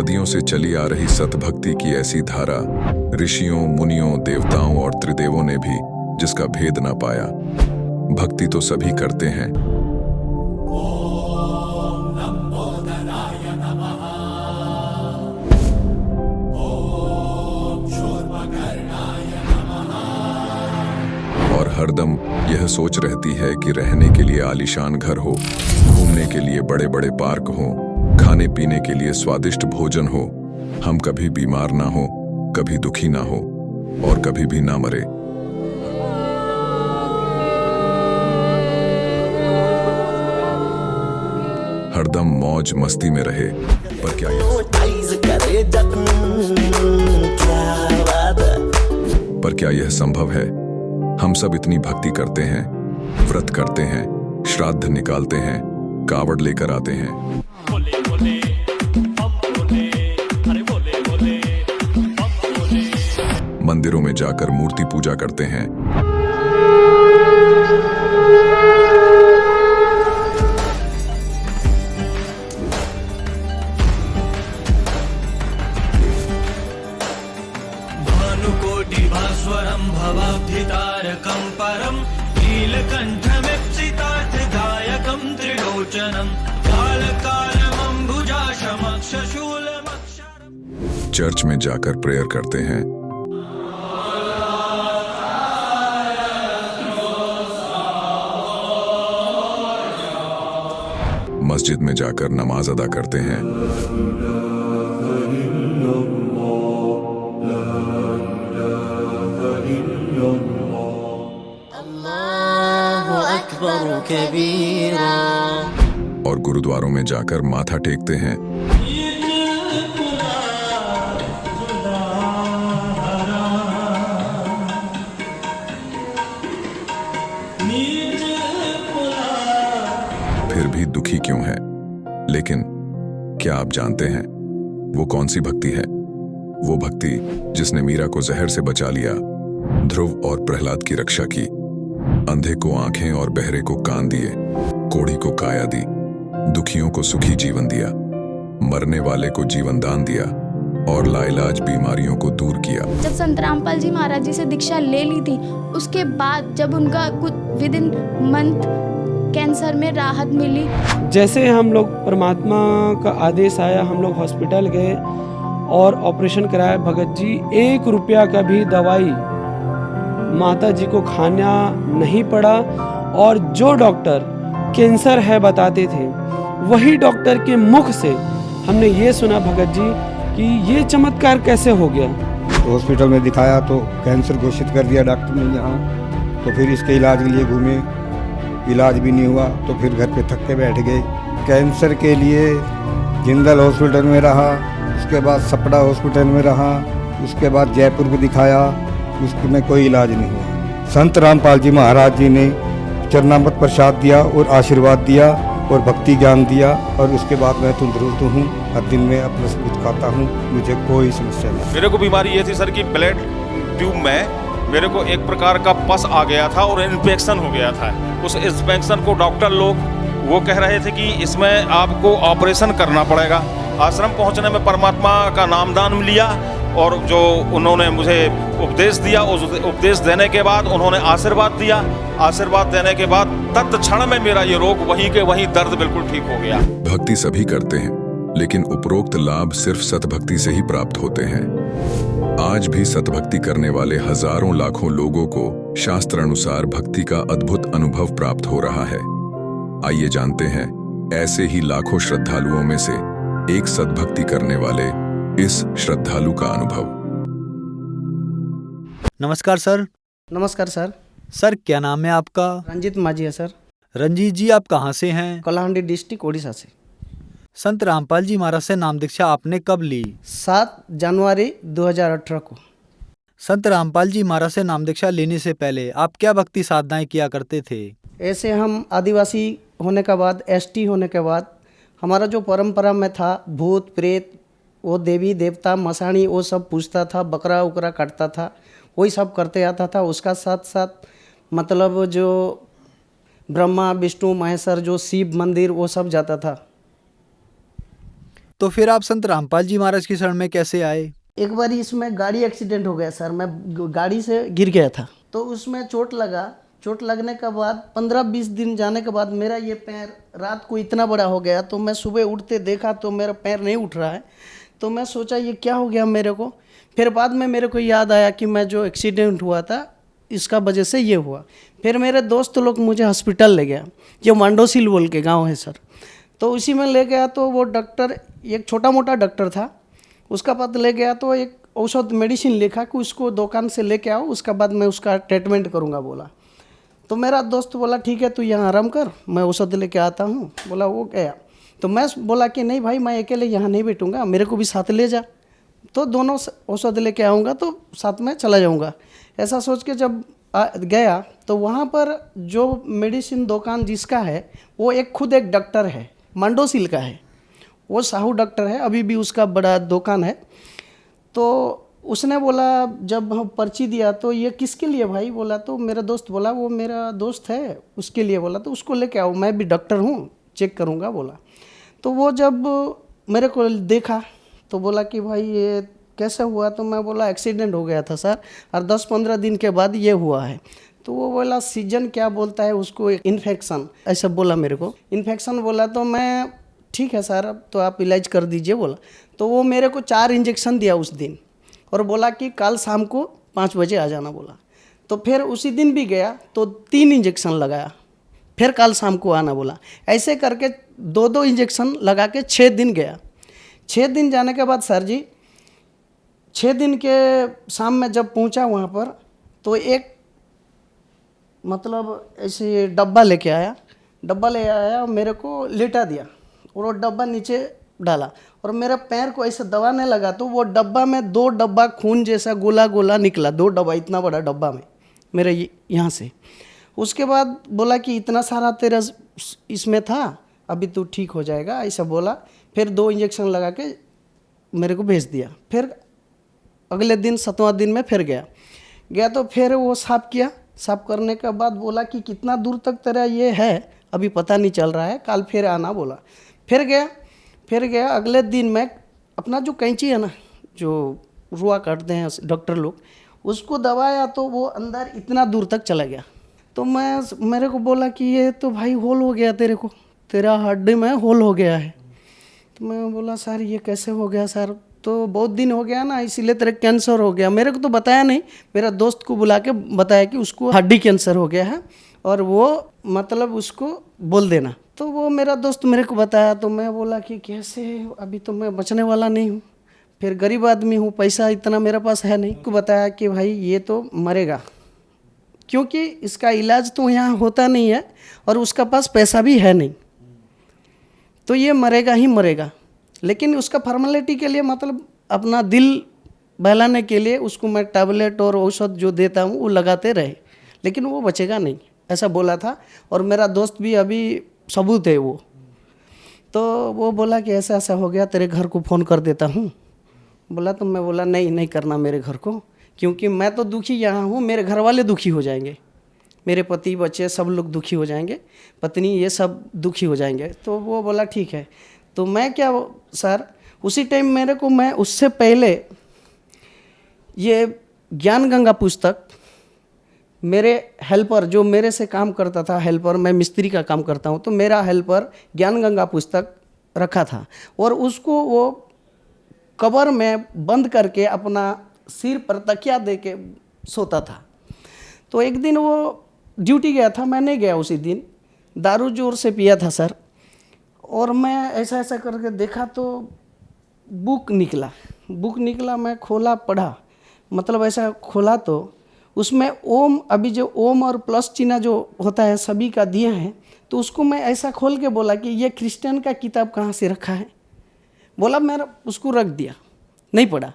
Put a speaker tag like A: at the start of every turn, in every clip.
A: सदियों से चली आ रही सतभक्ति की ऐसी धारा, ऋषियों, मुनियों, देवताओं और त्रिदेवों ने भी जिसका भेद ना पाया। भक्ति तो सभी करते हैं, और हरदम यह सोच रहती है कि रहने के लिए आलीशान घर हो, घूमने के लिए बड़े बड़े पार्क हो, खाने पीने के लिए स्वादिष्ट भोजन हो, हम कभी बीमार ना हो, कभी दुखी ना हो और कभी भी ना मरे। हरदम मौज मस्ती में रहे। पर क्या यह संभव है? हम सब इतनी भक्ति करते हैं, व्रत करते हैं, श्राद्ध निकालते हैं, कावड़ लेकर आते हैं, बोले बोले, बोले, अरे बोले बोले, बोले। मंदिरों में जाकर मूर्ति पूजा करते हैं,
B: भानुकोटिभास्वरं भवाब्धितारकं परं नीलकण्ठमीप्सितार्थदायकं त्रिलोचनं कालकालमम्बुजाशमक्षशूलमक्षरम्।
A: चर्च में जाकर प्रेयर करते हैं, मस्जिद में जाकर नमाज अदा करते हैं, और गुरुद्वारों में जाकर माथा टेकते हैं, फिर भी दुखी क्यों है? लेकिन क्या आप जानते हैं वो कौन सी भक्ति है? वो भक्ति जिसने मीरा को जहर से बचा लिया, ध्रुव और प्रहलाद की रक्षा की, अंधे को आंखें और बहरे को कान दिए, कोढ़ी को काया दी, दुखियों को सुखी जीवन दिया, मरने वाले को जीवन दान दिया और लाइलाज बीमारियों को दूर किया।
C: जब संत रामपाल जी महाराज जी से दीक्षा ले ली थी, उसके बाद जब उनका कुछ विद इन मंथ कैंसर में राहत मिली।
D: जैसे हम लोग परमात्मा का आदेश आया, हम लोग हॉस्पिटल गए और ऑपरेशन कराया। भगत जी 1 रुपया का भी दवाई माता जी को खाना नहीं पड़ा, और जो डॉक्टर कैंसर है बताते थे, वही डॉक्टर के मुख से हमने ये सुना भगत जी कि ये चमत्कार कैसे हो गया।
E: तो हॉस्पिटल में दिखाया तो कैंसर घोषित कर दिया डॉक्टर ने यहाँ। तो फिर इसके इलाज के लिए घूमे, इलाज भी नहीं हुआ, तो फिर घर पे थक के बैठ गए। कैंसर के लिए जिंदल हॉस्पिटल में रहा, उसके बाद सपड़ा हॉस्पिटल में रहा, उसके बाद जयपुर को दिखाया, उसमें कोई इलाज नहीं हुआ। संत रामपाल जी महाराज जी ने चरणामृत प्रसाद दिया और आशीर्वाद दिया और भक्ति ज्ञान दिया, और उसके बाद मैं तंदुरुस्त हूँ। हर दिन में अपना सब कुछ खाता हूँ, मुझे कोई समस्या नहीं।
F: मेरे को बीमारी ये थी सर कि ब्लड ट्यूब में मेरे को एक प्रकार का पस आ गया था और इन्फेक्शन हो गया था। उस इन्फेक्शन को डॉक्टर लोग वो कह रहे थे कि इसमें आपको ऑपरेशन करना पड़ेगा। आश्रम पहुंचने में परमात्मा का नामदान लिया और जो उन्होंने मुझे उपदेश दिया, उस उपदेश देने के बाद उन्होंने आशीर्वाद दिया। आशीर्वाद देने के बाद तत्क्षण में मेरा ये रोग वहीं के वहीं दर्द बिल्कुल ठीक हो गया।
A: भक्ति सभी करते हैं, लेकिन उपरोक्त लाभ सिर्फ सतभक्ति से ही प्राप्त होते हैं। आज भी सतभक्ति करने वाले हजारों लाखों लोगों को शास्त्र अनुसार भक्ति का अद्भुत अनुभव प्राप्त हो रहा है। आइए जानते हैं ऐसे ही लाखों श्रद्धालुओं में से एक सतभक्ति करने वाले इस श्रद्धालु का अनुभव।
G: नमस्कार सर।
H: नमस्कार सर।
G: सर क्या नाम है आपका?
H: रंजीत माझी है सर।
G: रंजीत जी आप कहाँ से हैं?
H: कलाहांडी डिस्ट्रिक्ट ओडिशा से।
G: संत रामपाल जी महाराज से नाम दीक्षा आपने कब ली?
H: 7 जनवरी 2018 को।
G: संत रामपाल जी महाराज से नाम दीक्षा लेने से पहले आप क्या भक्ति साधनाएं किया करते थे?
H: ऐसे हम आदिवासी होने के बाद, एसटी होने के बाद, हमारा जो परंपरा में था, भूत प्रेत, वो देवी देवता मसाणी, वो सब पूछता था, बकरा उकरा काटता था, वही सब करते आता था। उसका साथ साथ मतलब जो ब्रह्मा विष्णु महेश्वर, जो शिव मंदिर, वो सब जाता था।
G: तो फिर आप संत रामपाल जी महाराज की शरण में कैसे आए?
H: एक बार इसमें गाड़ी एक्सीडेंट हो गया सर, मैं गाड़ी से गिर गया था, तो उसमें चोट लगा। चोट लगने के बाद 15-20 दिन जाने के बाद मेरा ये पैर रात को इतना बड़ा हो गया, तो मैं सुबह उठते देखा तो मेरा पैर नहीं उठ रहा है। तो मैं सोचा ये क्या हो गया मेरे को। फिर बाद में मेरे को याद आया कि मैं जो एक्सीडेंट हुआ था इसका वजह से ये हुआ। फिर मेरे दोस्त लोग मुझे हॉस्पिटल ले गया, जो मांडोसिल बोल के गाँव है सर, तो उसी में ले गया। तो वो डॉक्टर एक छोटा मोटा डॉक्टर था, उसका पास ले गया तो एक औषध मेडिसिन लिखा कि उसको दुकान से लेके आओ, उसका बाद मैं उसका ट्रीटमेंट करूँगा बोला। तो मेरा दोस्त बोला ठीक है तू यहाँ आराम कर, मैं औषध लेके आता हूँ बोला। वो गया तो मैं बोला कि नहीं भाई मैं अकेले यहाँ नहीं बैठूँगा, मेरे को भी साथ ले जा, तो दोनों औषध लेके आऊँगा तो साथ में चला जाऊँगा। ऐसा सोच के जब गया तो वहाँ पर जो मेडिसिन दुकान जिसका है वो खुद एक डॉक्टर है, मांडोसिल का है, वो साहू डॉक्टर है, अभी भी उसका बड़ा दुकान है। तो उसने बोला जब हम पर्ची दिया तो ये किसके लिए भाई बोला, तो मेरा दोस्त बोला वो मेरा दोस्त है उसके लिए बोला, तो उसको लेके आओ, मैं भी डॉक्टर हूँ चेक करूँगा बोला। तो वो जब मेरे को देखा तो बोला कि भाई ये कैसे हुआ, तो मैं बोला एक्सीडेंट हो गया था सर और 10-15 दिन के बाद ये हुआ है। तो वो बोला सीजन क्या बोलता है उसको, इन्फेक्शन ऐसा बोला मेरे को, इन्फेक्शन बोला। तो मैं ठीक है सर अब तो आप इलाज कर दीजिए बोला। तो वो मेरे को 4 इंजेक्शन दिया उस दिन और बोला कि कल शाम को 5 बजे आ जाना बोला। तो फिर उसी दिन भी गया तो 3 इंजेक्शन लगाया, फिर कल शाम को आना बोला। ऐसे करके 2-2 इंजेक्शन लगा के 6 दिन गया। 6 दिन जाने के बाद सर जी 6 दिन के शाम में जब पहुंचा वहाँ पर तो एक मतलब ऐसे डब्बा लेके आया, डब्बा ले आया मेरे को लेटा दिया और वो डब्बा नीचे डाला और मेरे पैर को ऐसे दबाने लगा तो वो डब्बा में 2 डब्बा खून जैसा गोला गोला निकला, 2 डब्बा, इतना बड़ा डब्बा में मेरे यहाँ से। उसके बाद बोला कि इतना सारा तेरा इसमें था, अभी तू ठीक हो जाएगा ऐसा बोला। फिर 2 इंजेक्शन लगा के मेरे को भेज दिया। फिर अगले दिन 7वां दिन में फिर गया तो फिर वो साफ़ किया। साफ़ करने के बाद बोला कि कितना दूर तक तेरा ये है अभी पता नहीं चल रहा है, कल फिर आना बोला। फिर गया अगले दिन मैं अपना जो कैंची है ना जो रुआ काटते हैं डॉक्टर लोग, उसको दबाया तो वो अंदर इतना दूर तक चला गया। तो मेरे को बोला कि ये तो भाई होल हो गया तेरा हड्डी में होल हो गया है। तो मैं बोला सर ये कैसे हो गया सर, तो बहुत दिन हो गया ना इसीलिए तेरे कैंसर हो गया। मेरे को तो बताया नहीं, मेरा दोस्त को बुला के बताया कि उसको हड्डी कैंसर हो गया है और वो मतलब उसको बोल देना। तो वो मेरा दोस्त मेरे को बताया तो मैं बोला कि कैसे, अभी तो मैं बचने वाला नहीं हूँ, फिर गरीब आदमी हूँ, पैसा इतना मेरे पास है नहीं। को बताया कि भाई ये तो मरेगा क्योंकि इसका इलाज तो यहाँ होता नहीं है और उसका पास पैसा भी है नहीं, तो ये मरेगा ही मरेगा। लेकिन उसका फॉर्मेलिटी के लिए मतलब अपना दिल बहलाने के लिए उसको मैं टैबलेट और औषध जो देता हूँ वो लगाते रहे, लेकिन वो बचेगा नहीं ऐसा बोला था। और मेरा दोस्त भी अभी सबूत है वो, तो वो बोला कि ऐसा ऐसा हो गया, तेरे घर को फ़ोन कर देता हूँ बोला। तो मैं बोला नहीं करना मेरे घर को, क्योंकि मैं तो दुखी यहाँ हूँ, मेरे घर वाले दुखी हो जाएंगे, मेरे पति बच्चे सब लोग दुखी हो जाएंगे, पत्नी ये सब दुखी हो जाएंगे। तो वो बोला ठीक है। तो मैं क्या सर उसी टाइम मेरे को, मैं उससे पहले ये ज्ञान गंगा पुस्तक मेरे हेल्पर जो मेरे से काम करता था, हेल्पर मैं मिस्त्री का काम करता हूँ, तो मेरा हेल्पर ज्ञान गंगा पुस्तक रखा था और उसको वो कबर में बंद करके अपना सिर पर तकिया दे के सोता था। तो एक दिन वो ड्यूटी गया था, मैं नहीं गया उसी दिन, दारू जोर से पिया था सर, और मैं ऐसा करके देखा तो बुक निकला, मैं खोला पढ़ा, मतलब ऐसा खोला तो उसमें ओम, अभी जो ओम और प्लस चिन्ह जो होता है सभी का दिए हैं, तो उसको मैं ऐसा खोल के बोला कि ये क्रिश्चियन का किताब कहाँ से रखा है, बोला मैंने उसको रख दिया, नहीं पढ़ा।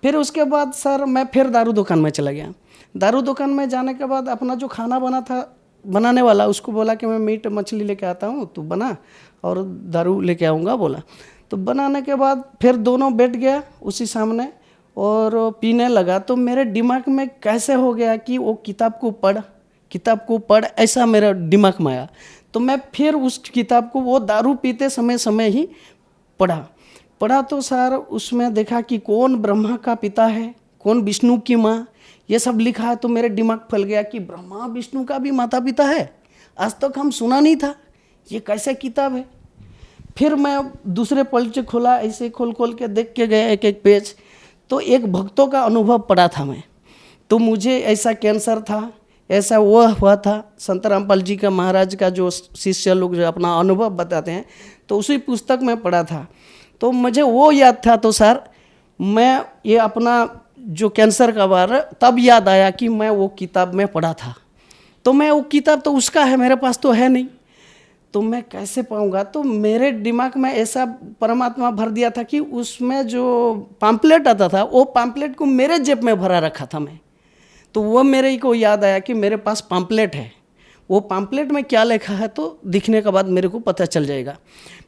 H: फिर उसके बाद सर मैं फिर दारू दुकान में चला गया। दारू दुकान में जाने के बाद अपना जो खाना बना था बनाने वाला, उसको बोला कि मैं मीट मछली लेके आता हूँ, तू बना और दारू लेके आऊँगा बोला। तो बनाने के बाद फिर दोनों बैठ गया उसी सामने और पीने लगा। तो मेरे दिमाग में कैसे हो गया कि वो किताब को पढ़ ऐसा मेरा दिमाग में आया। तो मैं फिर उस किताब को वो दारू पीते समय ही पढ़ा। पढ़ा तो सर उसमें देखा कि कौन ब्रह्मा का पिता है, कौन विष्णु की माँ, ये सब लिखा है। तो मेरे दिमाग फैल गया कि ब्रह्मा विष्णु का भी माता पिता है, आज तक हम सुना नहीं था, ये कैसे किताब है। फिर मैं दूसरे पल्चे खोला, ऐसे खोल खोल के देख के गया एक एक पेज, तो एक भक्तों का अनुभव पढ़ा था मैं। तो मुझे ऐसा कैंसर था, ऐसा वो हुआ था। संत रामपाल जी का महाराज का जो शिष्य लोग जो अपना अनुभव बताते हैं, तो उसी पुस्तक में पढ़ा था। तो मुझे वो याद था। तो सर मैं ये अपना जो कैंसर का बार तब याद आया कि मैं वो किताब में पढ़ा था। तो मैं वो किताब तो उसका है, मेरे पास तो है नहीं, तो मैं कैसे पाऊंगा। तो मेरे दिमाग में ऐसा परमात्मा भर दिया था कि उसमें जो पैम्पलेट आता था, वो पैम्पलेट को मेरे जेब में भरा रखा था मैं। तो वो मेरे को याद आया कि मेरे पास पैम्पलेट है, वो पैम्पलेट में क्या लिखा है तो दिखने के बाद मेरे को पता चल जाएगा।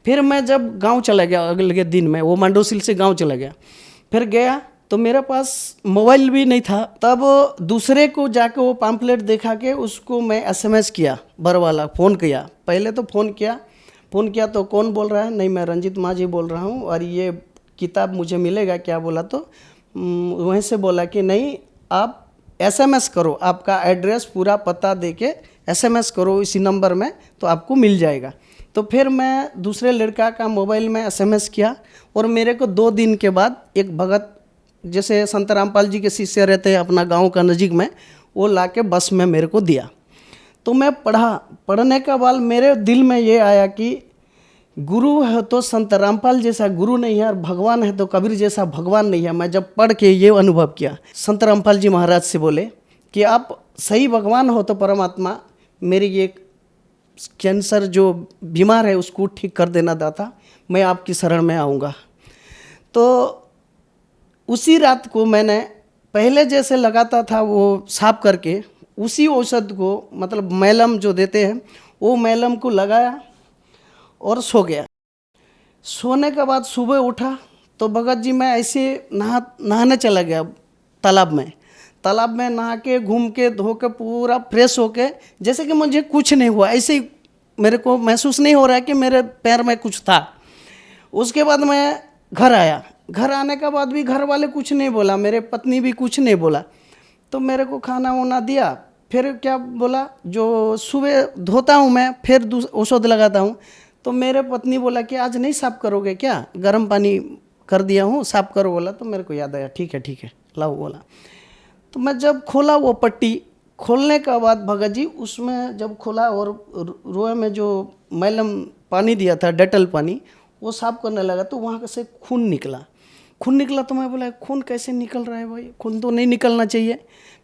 H: फिर मैं जब गांव चला गया, अगले दिन में वो मांडोसिल से गांव चला गया, फिर गया तो मेरे पास मोबाइल भी नहीं था। तब दूसरे को जाके वो पैम्पलेट दिखा के उसको मैं एसएमएस किया, बर वाला फ़ोन किया। पहले तो फ़ोन किया तो कौन बोल रहा है, नहीं मैं रंजीत माझी बोल रहा हूँ और ये किताब मुझे मिलेगा क्या बोला। तो वहीं से बोला कि नहीं आप एसएमएस करो, आपका एड्रेस पूरा पता दे के एसएमएस करो इसी नंबर में तो आपको मिल जाएगा। तो फिर मैं दूसरे लड़का का मोबाइल में एसएमएस किया और मेरे को 2 दिन के बाद एक भगत, जैसे संत रामपाल जी के शिष्य रहते हैं अपना गांव का नज़दीक में, वो लाके बस में मेरे को दिया। तो मैं पढ़ने का बाद मेरे दिल में ये आया कि गुरु है तो संत रामपाल जैसा गुरु नहीं है और भगवान है तो कबीर जैसा भगवान नहीं है। मैं जब पढ़ के ये अनुभव किया, संत रामपाल जी महाराज से बोले कि आप सही भगवान हो तो परमात्मा मेरी ये कैंसर जो बीमार है उसको ठीक कर देना दाता, मैं आपकी शरण में आऊँगा। तो उसी रात को मैंने पहले जैसे लगाता था वो साफ करके उसी औषध को, मतलब मैलम जो देते हैं वो मैलम को लगाया और सो गया। सोने के बाद सुबह उठा तो भगत जी मैं ऐसे नहाने चला गया तालाब में नहा के घूम के धो के पूरा फ्रेश हो के, जैसे कि मुझे कुछ नहीं हुआ, ऐसे ही मेरे को महसूस नहीं हो रहा है कि मेरे पैर में कुछ था। उसके बाद मैं घर आया, घर आने के बाद भी घर वाले कुछ नहीं बोला, मेरे पत्नी भी कुछ नहीं बोला। तो मेरे को खाना वाना दिया, फिर क्या बोला, जो सुबह धोता हूँ मैं फिर औषध लगाता हूँ। तो मेरे पत्नी बोला कि आज नहीं साफ़ करोगे क्या, गर्म पानी कर दिया हूँ साफ़ करो बोला। तो मेरे को याद आया ठीक है लाओ बोला। तो मैं जब खोला वो पट्टी, खोलने के बाद भगत जी उसमें जब खोला और रोए में जो मैलम पानी दिया था, डेटल पानी, वो साफ करने लगा तो वहाँ से खून निकला। तो मैं बोला खून कैसे निकल रहा है भाई, खून तो नहीं निकलना चाहिए।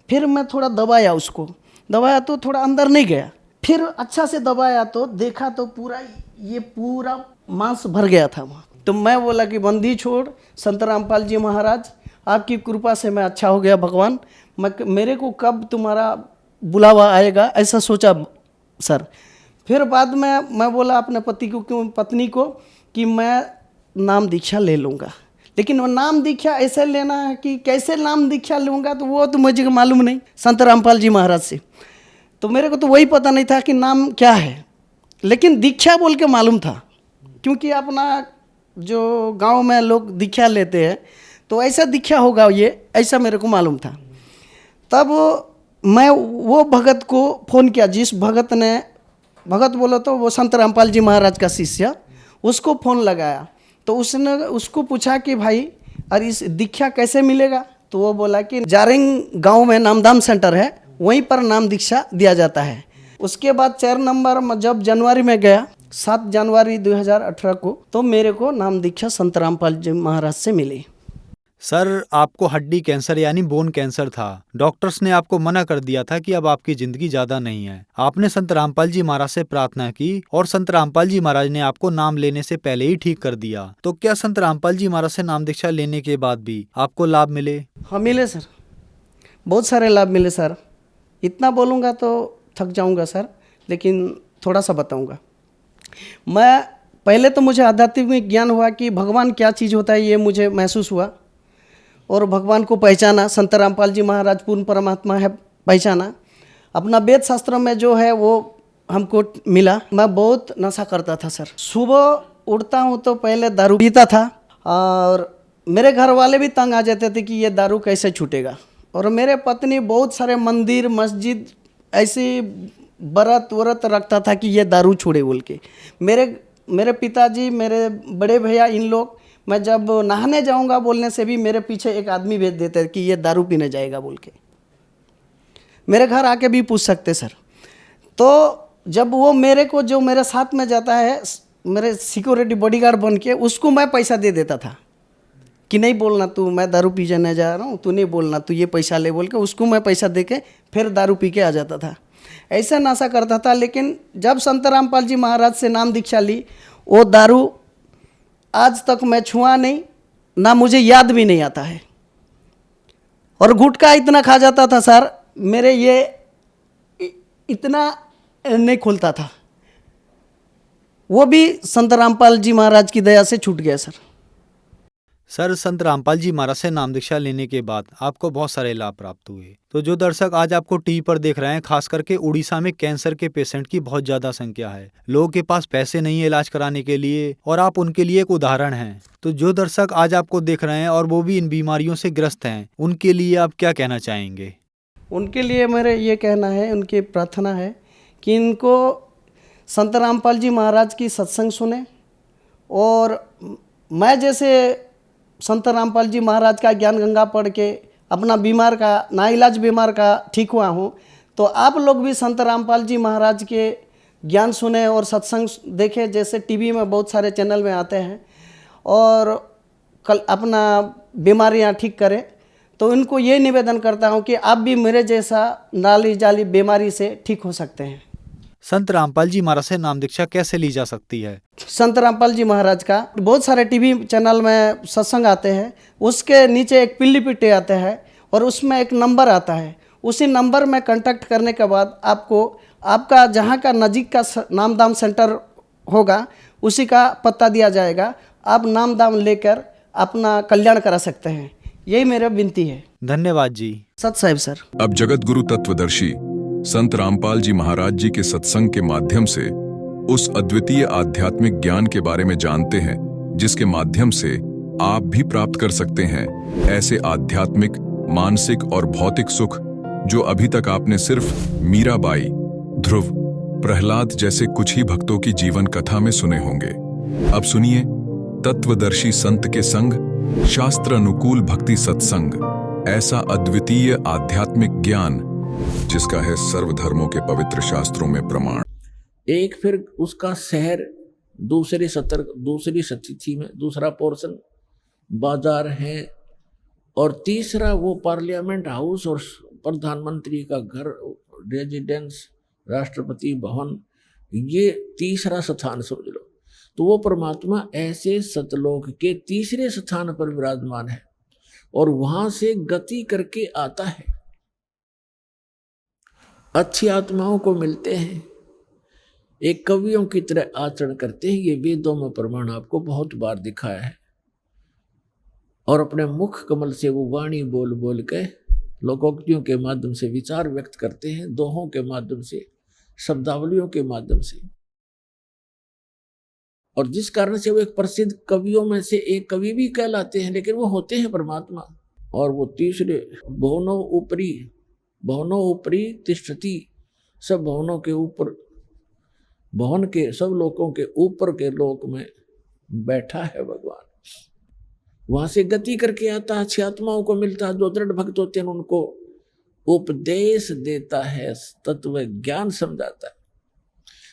H: फिर मैं थोड़ा दबाया उसको, दबाया तो थोड़ा अंदर नहीं गया, फिर अच्छा से दबाया तो देखा तो पूरा मांस भर गया था वहाँ। तो मैं बोला कि बंदी छोड़ संत रामपाल जी महाराज, आपकी कृपा से मैं अच्छा हो गया भगवान, मेरे को कब तुम्हारा बुलावा आएगा ऐसा सोचा सर। फिर बाद में मैं बोला अपने पत्नी को कि मैं नाम दीक्षा ले लूँगा, लेकिन वो नाम दीक्षा ऐसे लेना है कि कैसे नाम दीक्षा लूँगा तो वो तो मुझे मालूम नहीं संत रामपाल जी महाराज से। तो मेरे को तो वही पता नहीं था कि नाम क्या है, लेकिन दीक्षा बोल के मालूम था, क्योंकि अपना जो गांव में लोग दीक्षा लेते हैं तो ऐसा दीक्षा होगा ये, ऐसा मेरे को मालूम था। तब मैं वो भगत को फ़ोन किया, जिस भगत बोलो तो वो संत रामपाल जी महाराज का शिष्य, उसको फ़ोन लगाया। तो उसने उसको पूछा कि भाई अरे इस दीक्षा कैसे मिलेगा। तो वो बोला कि जारिंग गांव में नामधाम सेंटर है, वहीं पर नाम दीक्षा दिया जाता है। उसके बाद 4 नंबर में जब जनवरी में गया 7 जनवरी 2018 को, तो मेरे को नाम दीक्षा संत रामपाल जी महाराज से मिली।
G: सर आपको हड्डी कैंसर यानी बोन कैंसर था, डॉक्टर्स ने आपको मना कर दिया था कि अब आपकी जिंदगी ज्यादा नहीं है। आपने संत रामपाल जी महाराज से प्रार्थना की और संत रामपाल जी महाराज ने आपको नाम लेने से पहले ही ठीक कर दिया। तो क्या संत रामपाल जी महाराज से नाम दीक्षा लेने के बाद भी आपको लाभ मिले?
H: हाँ मिले सर, बहुत सारे लाभ मिले सर। इतना बोलूँगा तो थक जाऊँगा सर, लेकिन थोड़ा सा बताऊँगा। मैं पहले तो मुझे आध्यात्मिक ज्ञान हुआ कि भगवान क्या चीज़ होता है, ये मुझे महसूस हुआ और भगवान को पहचाना। संत रामपाल जी महाराज पूर्ण परमात्मा है, पहचाना। अपना वेद शास्त्र में जो है वो हमको मिला। मैं बहुत नशा करता था सर, सुबह उठता हूँ तो पहले दारू पीता था और मेरे घर वाले भी तंग आ जाते थे कि ये दारू कैसे छूटेगा। और मेरे पत्नी बहुत सारे मंदिर मस्जिद ऐसे व्रत व्रत रखता था कि ये दारू छूटे बोल के। मेरे पिताजी, मेरे बड़े भैया, इन लोग, मैं जब नहाने जाऊंगा बोलने से भी मेरे पीछे एक आदमी भेज देते कि ये दारू पीने जाएगा बोल के। मेरे घर आके भी पूछ सकते सर। तो जब वो मेरे को, जो मेरे साथ में जाता है, मेरे सिक्योरिटी बॉडीगार्ड बन के, उसको मैं पैसा दे देता था कि नहीं बोलना तू, मैं दारू पी जाने जा रहा हूँ, तू नहीं बोलना, तू ये पैसा ले बोल के उसको मैं पैसा दे के फिर दारू पी के आ जाता था। ऐसा नशा करता था। लेकिन जब संत रामपाल जी महाराज से नाम दीक्षा ली, वो दारू आज तक मैं छुआ नहीं, ना मुझे याद भी नहीं आता है। और गुटखा इतना खा जाता था सर, मेरे ये इतना नहीं खुलता था। वो भी संत रामपाल जी महाराज की दया से छूट गया सर।
G: सर, संत रामपाल जी महाराज से नाम दीक्षा लेने के बाद आपको बहुत सारे लाभ प्राप्त हुए। तो जो दर्शक आज आपको टीवी पर देख रहे हैं, खास करके उड़ीसा में कैंसर के पेशेंट की बहुत ज्यादा संख्या है। लोगों के पास पैसे नहीं है इलाज कराने के लिए, और आप उनके लिए एक उदाहरण हैं। तो जो दर्शक आज आपको देख रहे हैं और वो भी इन बीमारियों से ग्रस्त हैं, उनके लिए आप क्या कहना चाहेंगे?
H: उनके लिए मेरे ये कहना है, उनकी प्रार्थना है कि इनको संत रामपाल जी महाराज की सत्संग सुने। और मैं जैसे संत रामपाल जी महाराज का ज्ञान गंगा पढ़ के अपना बीमार का, नाइलाज बीमार का ठीक हुआ हूँ, तो आप लोग भी संत रामपाल जी महाराज के ज्ञान सुने और सत्संग देखें। जैसे टीवी में बहुत सारे चैनल में आते हैं और कल अपना बीमारियाँ ठीक करें। तो इनको ये निवेदन करता हूँ कि आप भी मेरे जैसा नाली जाली बीमारी से ठीक हो सकते हैं।
G: संत रामपाल जी महाराज से नाम दीक्षा कैसे ली जा सकती है?
H: संत रामपाल जी महाराज का बहुत सारे टीवी चैनल में सत्संग आते हैं, उसके नीचे एक पीली पिट्टी आता है और उसमें एक नंबर आता है। उसी नंबर में कांटेक्ट करने के बाद आपको आपका जहाँ का नज़दीक का नामदान सेंटर होगा उसी का पता दिया जाएगा। आप नामदान लेकर अपना कल्याण करा सकते हैं। यही मेरा विनती है।
G: धन्यवाद जी।
H: सत साहिब सर।
A: अब जगत गुरु तत्वदर्शी संत रामपाल जी महाराज जी के सत्संग के माध्यम से उस अद्वितीय आध्यात्मिक ज्ञान के बारे में जानते हैं, जिसके माध्यम से आप भी प्राप्त कर सकते हैं ऐसे आध्यात्मिक, मानसिक और भौतिक सुख जो अभी तक आपने सिर्फ मीराबाई, ध्रुव, प्रहलाद जैसे कुछ ही भक्तों की जीवन कथा में सुने होंगे। अब सुनिए तत्वदर्शी संत के संग शास्त्र अनुकूल भक्ति सत्संग, ऐसा अद्वितीय आध्यात्मिक ज्ञान जिसका है सर्वधर्मों के पवित्र शास्त्रों में प्रमाण।
I: एक फिर उसका शहर दूसरी सतिथि में, दूसरा पोर्शन बाजार है, और तीसरा वो पार्लियामेंट हाउस और प्रधानमंत्री का घर, रेजिडेंस, राष्ट्रपति भवन, ये तीसरा स्थान समझ लो। तो वो परमात्मा ऐसे सतलोक के तीसरे स्थान पर विराजमान है और वहां से गति करके आता है, अच्छी आत्माओं को मिलते हैं, एक कवियों की तरह आचरण करते हैं। ये वेदों में प्रमाण आपको बहुत बार दिखाया है। और अपने मुख कमल से वो वाणी बोल बोल के लोकोक्तियों के माध्यम से विचार व्यक्त करते हैं, दोहों के माध्यम से, शब्दावलियों के माध्यम से। और जिस कारण से वो एक प्रसिद्ध कवियों में से एक कवि भी कहलाते हैं, लेकिन वो होते हैं परमात्मा। और वो तीसरे भवनों ऊपरी तिष्ठति, सब भवनों के ऊपर, भवन के सब लोकों के ऊपर के लोक में बैठा है भगवान। वहां से गति करके आता है, अच्छी आत्माओं को मिलता है, जो दृढ़ भक्त होते हैं उनको उपदेश देता है, तत्व ज्ञान समझाता है।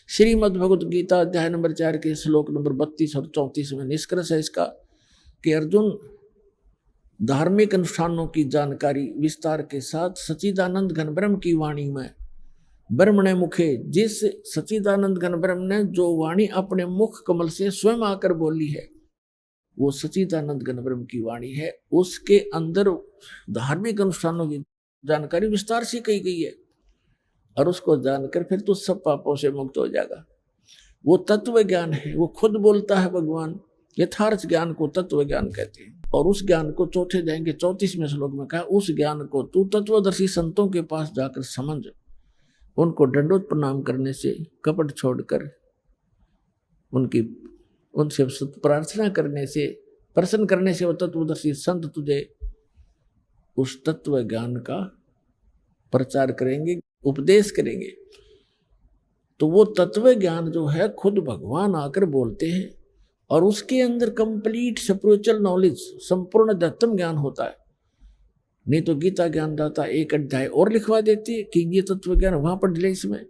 I: श्रीमद् भगवत गीता अध्याय नंबर 4 के श्लोक नंबर 32 और 34 में निष्कर्ष है इसका कि अर्जुन, धार्मिक अनुष्ठानों की जानकारी विस्तार के साथ सच्चिदानंद घन ब्रह्म की वाणी में, ब्रह्मणे मुखे, जिस सच्चिदानंद घन ब्रह्म ने जो वाणी अपने मुख कमल से स्वयं आकर बोली है, वो सच्चिदानंद घन ब्रह्म की वाणी है। उसके अंदर धार्मिक अनुष्ठानों की जानकारी विस्तार से कही गई है, और उसको जानकर फिर तो सब पापों से मुक्त हो जाएगा। वो तत्व ज्ञान है, वो खुद बोलता है भगवान। यथार्थ ज्ञान को तत्व ज्ञान कहते हैं। और उस ज्ञान को चौथे जाएंगे 34वें श्लोक में कहा, उस ज्ञान को तू तत्वदर्शी संतों के पास जाकर समझ, उनको दंडोत प्रणाम करने से, कपट छोड़कर उनसे प्रार्थना करने से प्रश्न करने से वो तत्वदर्शी संत तुझे उस तत्व ज्ञान का प्रचार करेंगे, उपदेश करेंगे। तो वो तत्व ज्ञान जो है खुद भगवान आकर बोलते हैं और उसके अंदर कंप्लीट स्पिरिचुअल नॉलेज, संपूर्ण अध्यात्म ज्ञान होता है। नहीं तो गीता ज्ञान दाता एक अध्याय और लिखवा देती है कि ये तत्व ज्ञान वहां पर डिले इसमें,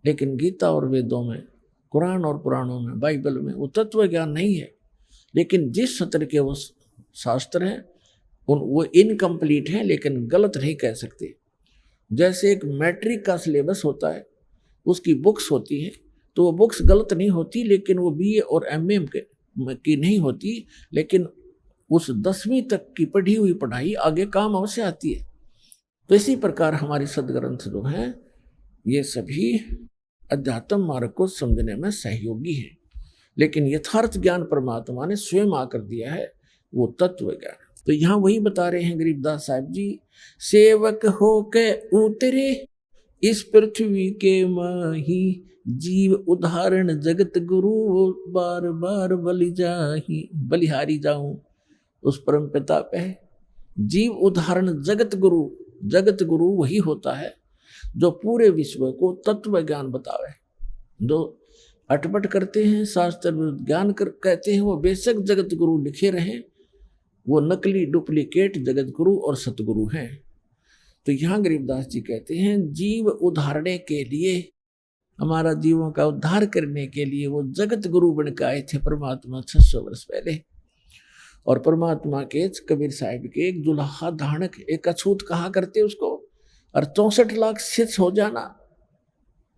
I: लेकिन गीता और वेदों में, कुरान और पुराणों में, बाइबल में वो तत्व ज्ञान नहीं है। लेकिन जिस सत्र के वो शास्त्र हैं वो इनकम्प्लीट हैं, लेकिन गलत नहीं कह सकते। जैसे एक मैट्रिक का सिलेबस होता है, उसकी बुक्स होती हैं, तो वो बुक्स गलत नहीं होती, लेकिन वो बीए और एमए की नहीं होती, लेकिन उस 10वीं तक की पढ़ी हुई पढ़ाई आगे काम अवश्य आती है। तो इसी प्रकार हमारी सदग्रंथ जो हैं ये सभी अध्यात्म मार्ग को समझने में सहयोगी हैं, लेकिन यथार्थ ज्ञान परमात्मा ने स्वयं आकर दिया है, वो तत्व ज्ञान। तो यहाँ वही बता रहे हैं गरीबदास साहब जी, सेवक हो के उतरे इस पृथ्वी के माही, जीव उदाहरण जगत गुरु, बार बार बलिहारी जाऊं उस परम पिता पे। जीव उदाहरण जगत गुरु वही होता है जो पूरे विश्व को तत्व ज्ञान बतावे। जो अटपट करते हैं, शास्त्र ज्ञान कहते हैं, वो बेशक जगत गुरु लिखे रहे, वो नकली डुप्लीकेट जगत गुरु और सतगुरु हैं। तो यहाँ गरीबदास जी कहते हैं जीव उद्धारने के लिए, हमारा जीवों का उद्धार करने के लिए वो जगत गुरु बन के आए थे परमात्मा 600 वर्ष पहले। और परमात्मा के कबीर साहिब के एक दुल्हा धानक, एक अछूत कहा करते उसको, और 64 लाख सिद्ध हो जाना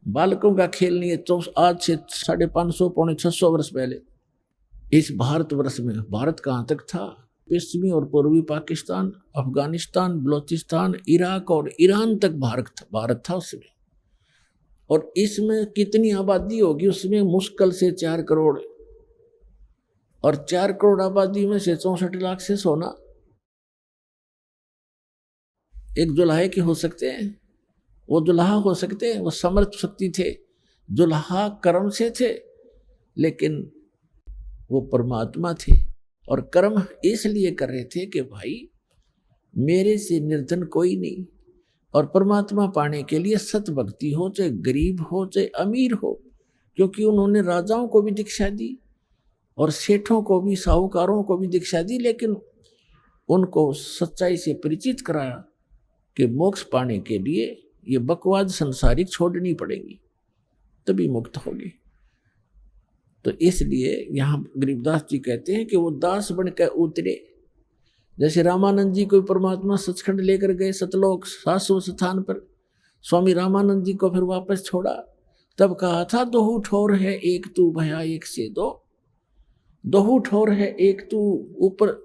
I: बालकों का खेल नहीं है। तो आज से 550 पौने 600 वर्ष पहले इस भारतवर्ष में, भारत कहाँ तक था, पश्चिमी और पूर्वी पाकिस्तान, अफगानिस्तान, बलोचिस्तान, इराक और ईरान तक भारत था उसमें। और इसमें कितनी आबादी होगी, उसमें मुश्किल से 4 करोड़, और 4 करोड़ आबादी में से 64 लाख से सोना एक दुल्हे के हो सकते हैं? वो दुल्हा हो सकते हैं? वो समर्थ शक्ति थे, दुल्हा कर्म से थे, लेकिन वो परमात्मा थे। और कर्म इसलिए कर रहे थे कि भाई मेरे से निर्धन कोई नहीं, और परमात्मा पाने के लिए सत भक्ति हो, चाहे गरीब हो चाहे अमीर हो, क्योंकि उन्होंने राजाओं को भी दीक्षा दी और सेठों को भी, साहूकारों को भी दीक्षा दी, लेकिन उनको सच्चाई से परिचित कराया कि मोक्ष पाने के लिए ये बकवाद संसारिक छोड़नी पड़ेगी, तभी मुक्त होगी। तो इसलिए यहाँ गरीबदास जी कहते हैं कि वो दास बनकर उतरे। जैसे रामानंद जी को परमात्मा सचखंड लेकर गए, सतलोक शाश्वत स्थान पर, स्वामी रामानंद जी को फिर वापस छोड़ा, तब कहा था दोहू ठोर है एक तू भया एक से दो, दोहू ठोर है एक तू,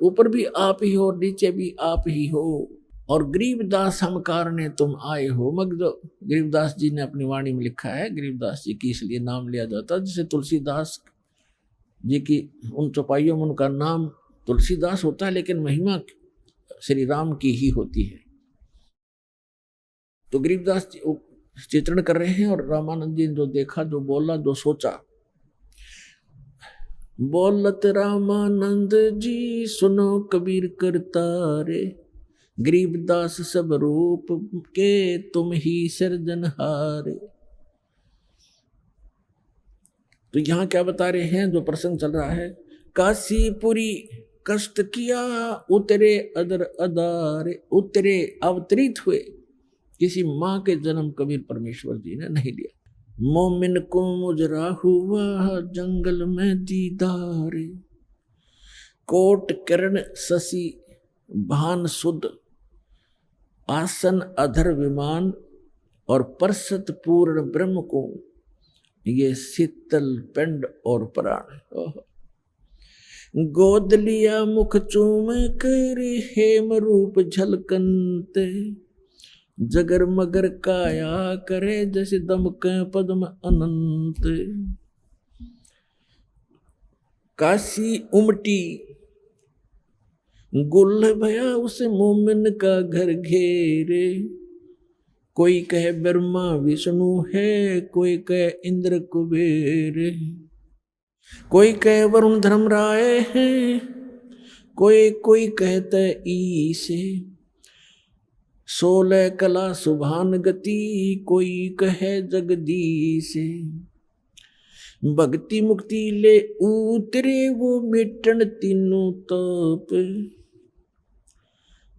I: ऊपर भी आप ही हो और नीचे भी आप ही हो, और गरीबदास हम कारणे तुम आए हो। मगदो गरीबदास जी ने अपनी वाणी में लिखा है, गरीबदास जी की इसलिए नाम लिया जाता है, जैसे तुलसीदास जी की उन चौपाइयों में उनका नाम तुलसीदास होता है, लेकिन महिमा श्री राम की ही होती है। तो गरीबदास जी चित्रण कर रहे हैं, और रामानंद जी ने जो देखा, जो बोला, जो सोचा, बोलत रामानंद जी सुनो कबीर करतारे, गरीबदास सब रूप के तुम ही सृजनहारे। तो यहाँ क्या बता रहे हैं, जो प्रसंग चल रहा है, काशीपुरी कष्ट किया उतरे अदर अदारे, उतरे अवतरित हुए, किसी माँ के जन्म कबीर परमेश्वर जी ने नहीं लिया। मोमिन को मुजरा हुआ जंगल में दीदारे, कोट किरण शशि भान सुध, आसन अधर विमान, और परसत पूर्ण ब्रह्म को ये शीतल पिंड और प्राण। गोद लिया मुख चूम कर हेम रूप झलकनते, जगर मगर काया करे जैसे दमके पद्म अनंत। काशी उमटी गुल भया उस मोमिन का घर घेरे, कोई कहे ब्रह्मा विष्णु है, कोई कहे इंद्र कुबेर, कोई कहे वरुण धर्मराय है, कोई कोई कहते ईसे, 16 कला सुभान गति, कोई कहे जगदीश। भक्ति मुक्ति ले उतरे वो मिटन तीनों ताप,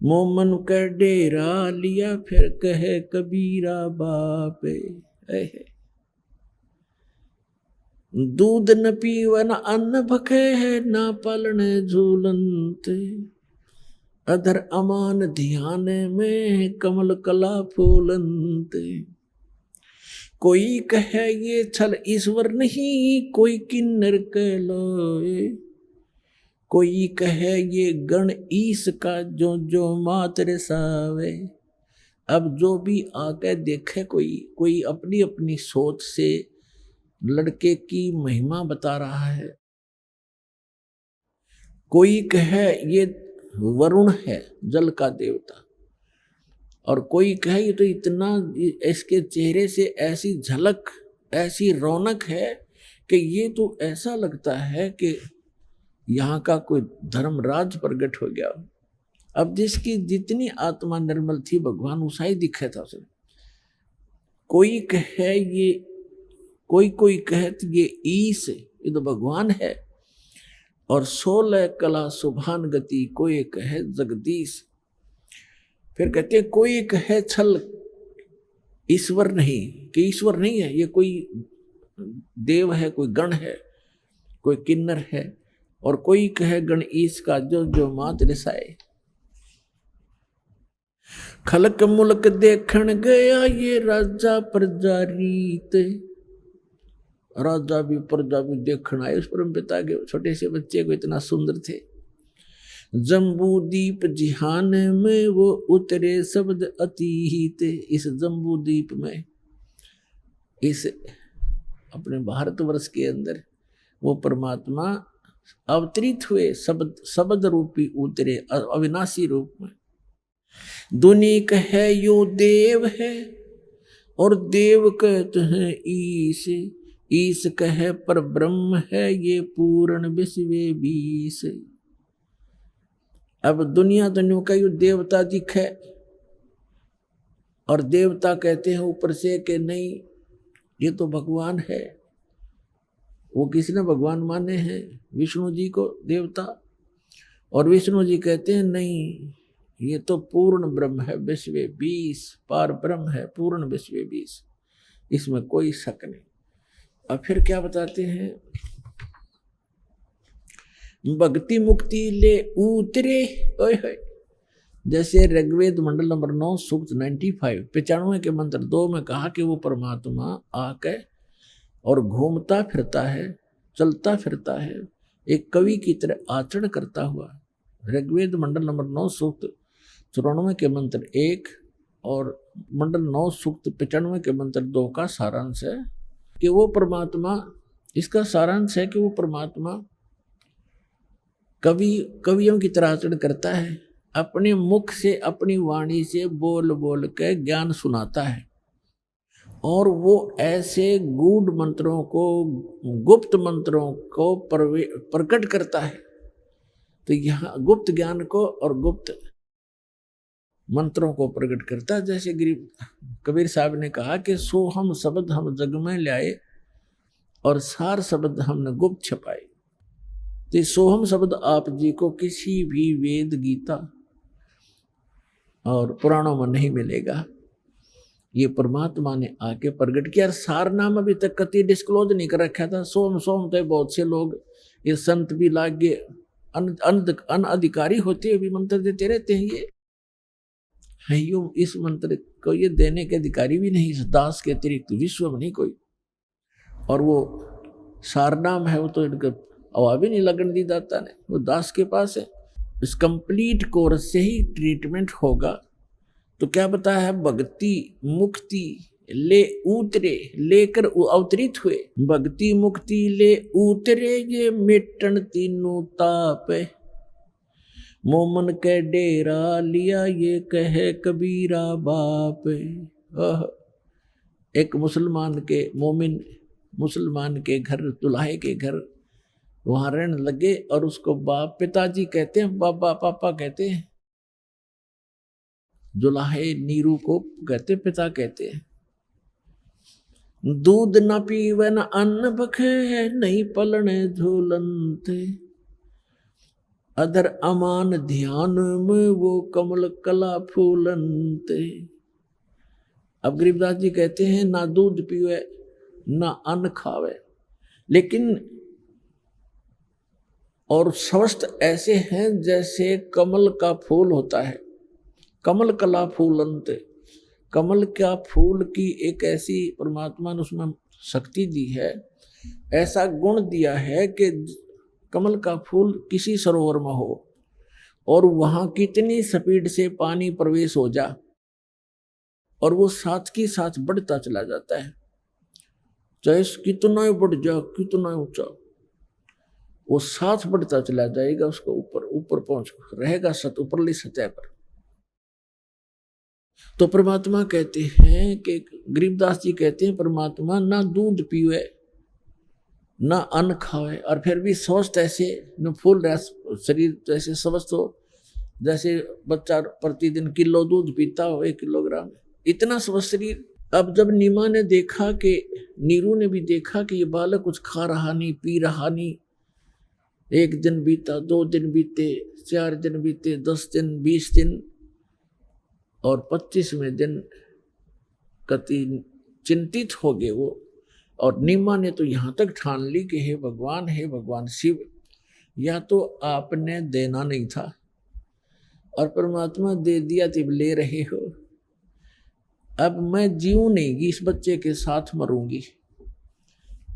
I: मोमन का डेरा लिया फिर कहे कबीरा बाप। दूध न पीवन अन्न भखे है, ना पालन झूलंत, अधर अमान ध्यान में कमल कला फूलंत। कोई कहे ये छल ईश्वर नहीं, कोई किन्नर कहलाए, कोई कहे ये गण ईश का जो जो मात्र सावे। अब जो भी आके देखे कोई अपनी अपनी सोच से लड़के की महिमा बता रहा है। कोई कहे ये वरुण है जल का देवता, और कोई कहे ये तो इतना, इसके चेहरे से ऐसी झलक ऐसी रौनक है कि ये तो ऐसा लगता है कि यहाँ का कोई धर्मराज प्रकट हो गया। अब जिसकी जितनी आत्मा निर्मल थी भगवान उसा ही दिखा था उसे। कोई कहे ये, कोई कहे ये ईश, ये तो भगवान है। और 16 कला सुभान गति, कोई कहे जगदीश। फिर कहते हैं कोई कहे छल ईश्वर नहीं, कि ईश्वर नहीं है, ये कोई देव है, कोई गण है, कोई किन्नर है। और कोई कहे गण ईश का जो जो मात रिसाए। खलक मुल्क देखण गया ये राजा प्रजा रीत, राजा भी प्रजा भी देखण आए उस परम पिता के छोटे से बच्चे को, इतना सुंदर थे। जम्बू दीप जिहान में वो उतरे शब्द अतीत। इस जम्बू दीप में, इस अपने भारतवर्ष के अंदर वो परमात्मा अवतरित हुए, शब्द रूपी उतरे अविनाशी रूप में। दुनी कहे यो देव है, और देव कहते हैं ईश, ईश कहे पर ब्रह्म है ये पूर्ण विश्व बीस। अब दुनिया का यो देवता दिखे, और देवता कहते हैं ऊपर से कि नहीं ये तो भगवान है। वो किसने भगवान माने हैं? विष्णु जी को देवता, और विष्णु जी कहते हैं नहीं ये तो पूर्ण ब्रह्म है, विश्व बीस, पार ब्रह्म है, पूर्ण विश्व बीस, इसमें कोई शक नहीं। अब फिर क्या बताते हैं? भक्ति मुक्ति ले उतरे, ओए जैसे ऋग्वेद मंडल नंबर 9 सूक्त 95 के मंत्र 2 में कहा कि वो परमात्मा आके और घूमता फिरता है, चलता फिरता है, एक कवि की तरह आचरण करता हुआ। ऋग्वेद मंडल नंबर 9 सूक्त 94 के मंत्र 1 और मंडल 9 सूक्त 95 के मंत्र 2 का सारांश है कि वो परमात्मा, इसका सारांश है कि वो परमात्मा कवियों की तरह आचरण करता है, अपने मुख से अपनी वाणी से बोल बोल के ज्ञान सुनाता है, और वो ऐसे गूढ़ मंत्रों को, गुप्त मंत्रों को प्रकट करता है। तो यहाँ गुप्त ज्ञान को और गुप्त मंत्रों को प्रकट करता है। जैसे कबीर साहब ने कहा कि सोहम शब्द हम जग में लाए, और सार शब्द हमने गुप्त छपाए। तो सोहम शब्द आप जी को किसी भी वेद, गीता और पुराणों में नहीं मिलेगा। ये परमात्मा ने आके प्रकट किया। सार नाम अभी तक कति डिस्क्लोज नहीं कर रखा था। सोम सोम तो बहुत से लोग, ये संत भी लागे अनअधिकारी होते हुए भी मंत्र देते रहते हैं। ये है यूं, इस मंत्र को ये देने के अधिकारी भी नहीं, इस दास के अतिरिक्त विश्व में नहीं कोई। और वो सार नाम है, वो तो इनका अवा भी नहीं लगन दी दाता ने, वो दास के पास है। इस कंप्लीट कोर्स से ही ट्रीटमेंट होगा। तो क्या बताया है? भक्ति मुक्ति ले उतरे, लेकर अवतरित हुए। भक्ति मुक्ति ले उतरे ये मिटन तीनों ताप, मोमन के डेरा लिया ये कहे कबीरा बाप। एक मुसलमान के, मोमिन मुसलमान के घर, दुल्हे के घर वहां रहने लगे और उसको बाप पिताजी कहते हैं, बाबा पापा कहते हैं। जुलाहे नीरू को कहते पिता कहते हैं। दूध न पीवे न अन्न बखे, नहीं पलने झूलनते, अधर अमान ध्यान में वो कमल कला फूलनते। अब गरीबदास जी कहते हैं ना दूध पीवे ना अन्न खावे, लेकिन और स्वस्थ ऐसे हैं जैसे कमल का फूल होता है। कमल कला फूलनते, कमल का फूल की एक ऐसी परमात्मा ने उसमें शक्ति दी है, ऐसा गुण दिया है कि कमल का फूल किसी सरोवर में हो और वहां कितनी स्पीड से पानी प्रवेश हो जा और वो साथ की साथ बढ़ता चला जाता है, चाहे कितना ही बढ़ जा, कितना ही ऊंचा, वो साथ बढ़ता चला जाएगा, उसको ऊपर ऊपर पहुंच रहेगा ऊपरली सतह पर। तो परमात्मा कहते हैं कि गरीबदास जी कहते हैं परमात्मा ना दूध पीवे ना अन्न खावे और फिर भी स्वस्थ ऐसे न फूल रहा शरीर, जैसे स्वस्थ हो जैसे बच्चा प्रतिदिन किलो दूध पीता हो, 1 किलोग्राम, इतना स्वस्थ शरीर। अब जब नीमा ने देखा कि नीरू ने भी देखा कि ये बालक कुछ खा रहा नहीं, पी रहा नहीं, 1 दिन बीता, 2 दिन बीते, 4 दिन बीते, 10 दिन, 20 दिन और 25वें दिन कति चिंतित हो गए वो। और नीमा ने तो यहाँ तक ठान ली कि हे भगवान शिव, या तो आपने देना नहीं था और परमात्मा दे दिया तो ले रहे हो, अब मैं जीऊं नहीं, इस बच्चे के साथ मरूंगी,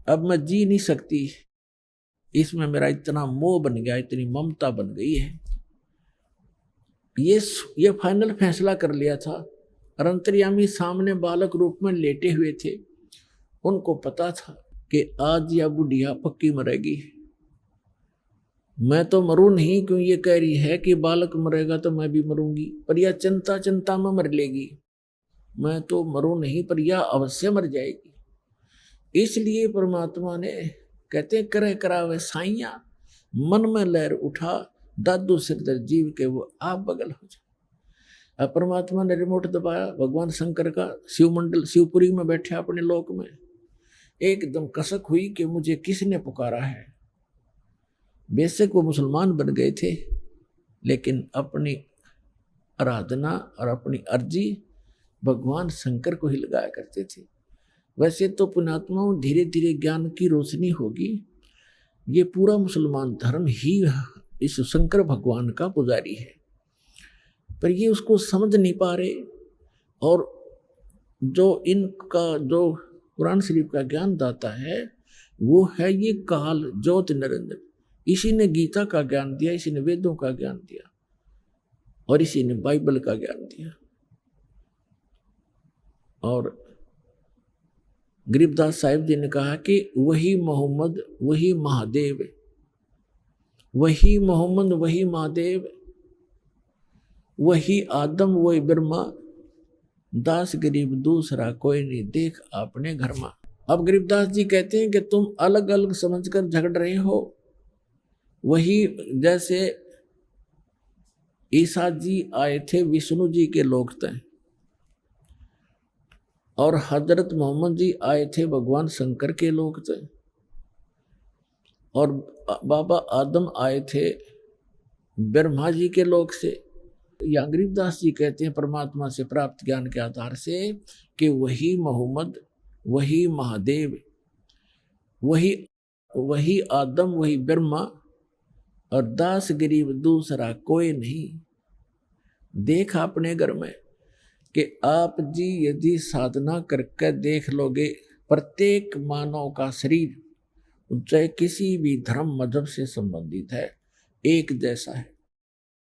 I: अब मैं जी नहीं सकती, इसमें मेरा इतना मोह बन गया, इतनी ममता बन गई है। ये फाइनल फैसला कर लिया था। और अंतर्यामी सामने बालक रूप में लेटे हुए थे, उनको पता था कि आज या बुढ़िया पक्की मरेगी, मैं तो मरूं नहीं, क्यों ये कह रही है कि बालक मरेगा तो मैं भी मरूंगी, पर यह चिंता में मर लेगी, मैं तो मरूं नहीं पर यह अवश्य मर जाएगी। इसलिए परमात्मा ने कहते करे करावे साइया, मन में लहर उठा, दादू सिरदर जीव के वो आप बगल हो जाए। अब परमात्मा ने रिमोट दबाया, भगवान शंकर का शिवमंडल शिवपुरी में बैठे अपने लोक में, एकदम कसक हुई कि मुझे किसने पुकारा है। बेशक वो मुसलमान बन गए थे, लेकिन अपनी आराधना और अपनी अर्जी भगवान शंकर को ही लगाया करते थे। वैसे तो पुण्यात्माओं धीरे धीरे ज्ञान की रोशनी होगी, ये पूरा मुसलमान धर्म ही इस शंकर भगवान का पुजारी है, पर ये उसको समझ नहीं पा रहे। और जो इनका जो कुरान शरीफ का ज्ञान दाता है वो है ये काल ज्योत निरंजन। इसी ने गीता का ज्ञान दिया, इसी ने वेदों का ज्ञान दिया और इसी ने बाइबल का ज्ञान दिया। और गरीबदास साहिब जी ने कहा कि वही मोहम्मद वही महादेव, वही मोहम्मद वही महादेव, वही आदम वही ब्रह्मा, दास गरीब दूसरा कोई नहीं, देख आपने घर में। अब गरीबदास जी कहते हैं कि तुम अलग अलग समझकर झगड़ रहे हो। वही जैसे ईसा जी आए थे विष्णु जी के लोक तक, और हजरत मोहम्मद जी आए थे भगवान शंकर के लोक तक, और बाबा आदम आए थे ब्रह्मा जी के लोक से। या गरीबदास जी कहते हैं परमात्मा से प्राप्त ज्ञान के आधार से कि वही मोहम्मद वही महादेव, वही आदम वही ब्रह्मा, और दास गरीब दूसरा कोई नहीं। देख अपने घर में कि आप जी यदि साधना करके देख लोगे, प्रत्येक मानव का शरीर चाहे किसी भी धर्म मजहब से संबंधित है एक जैसा है,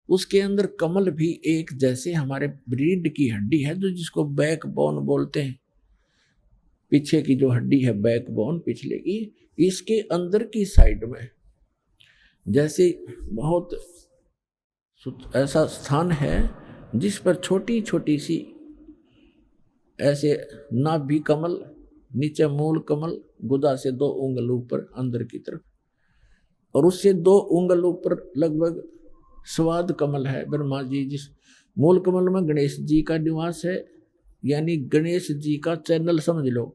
I: उसके अंदर कमल भी एक जैसे हमारे रीढ़ की हड्डी है जो जिसको बैकबोन बोलते हैं, पीछे की जो हड्डी है बैकबोन पिछले की, इसके अंदर की साइड में जैसे बहुत ऐसा स्थान है जिस पर छोटी छोटी सी ऐसे नाभि कमल, नीचे मूल कमल, गुदा से 2 उंगल ऊपर अंदर की तरफ, और उससे 2 उंगल ऊपर लगभग स्वाद कमल है ब्रह्मा जी, जिस मूल कमल में गणेश जी का निवास है, यानी गणेश जी का चैनल समझ लो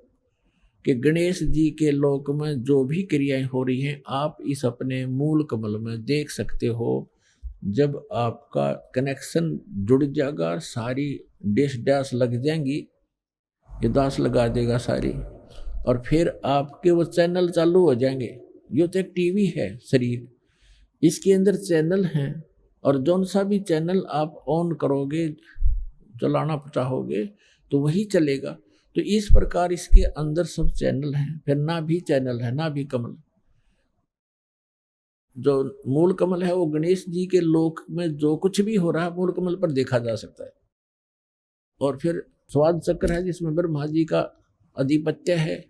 I: कि गणेश जी के लोक में जो भी क्रियाएं हो रही हैं आप इस अपने मूल कमल में देख सकते हो। जब आपका कनेक्शन जुड़ जाएगा, सारी डिश डैश लग जाएंगी, ये दास लगा देगा सारी, और फिर आपके वो चैनल चालू हो जाएंगे। ये तो एक टीवी है शरीर, इसके अंदर चैनल हैं, और जौन सा भी चैनल आप ऑन करोगे, चलाना चाहोगे तो वही चलेगा। तो इस प्रकार इसके अंदर सब चैनल हैं। फिर नाभि चैनल है, नाभि कमल। जो मूल कमल है वो गणेश जी के लोक में जो कुछ भी हो रहा है मूल कमल पर देखा जा सकता है। और फिर स्वाद चक्र है जिसमें ब्रह्मा जी का अधिपत्य है।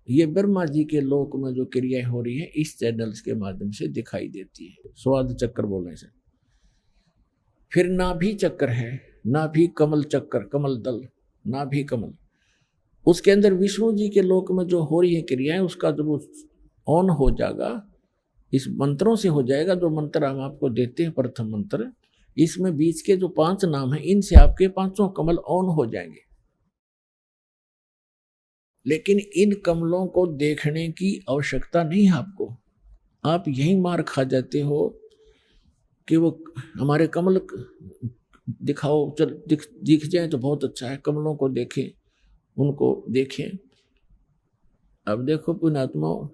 I: ये ब्रह्मा जी के लोक में जो क्रियाएं हो रही हैं इस चैनल्स के माध्यम से दिखाई देती है, स्वाद चक्र बोलने से। फिर नाभि चक्र है, नाभि कमल चक्र, कमल दल, नाभि कमल। उसके अंदर विष्णु जी के लोक में जो हो रही है क्रियाएं उसका जब ऑन हो जाएगा, इस मंत्रों से हो जाएगा। जो मंत्र हम आपको देते हैं, प्रथम मंत्र, इसमें बीच के जो 5 नाम हैं इनसे आपके 5 कमल ऑन हो जाएंगे। लेकिन इन कमलों को देखने की आवश्यकता नहीं है आपको। आप यही मार खा जाते हो कि वो हमारे कमल दिखाओ, चल दिख जाए तो बहुत अच्छा है, कमलों को देखें, उनको देखें। अब देखो पुण्यात्माओं,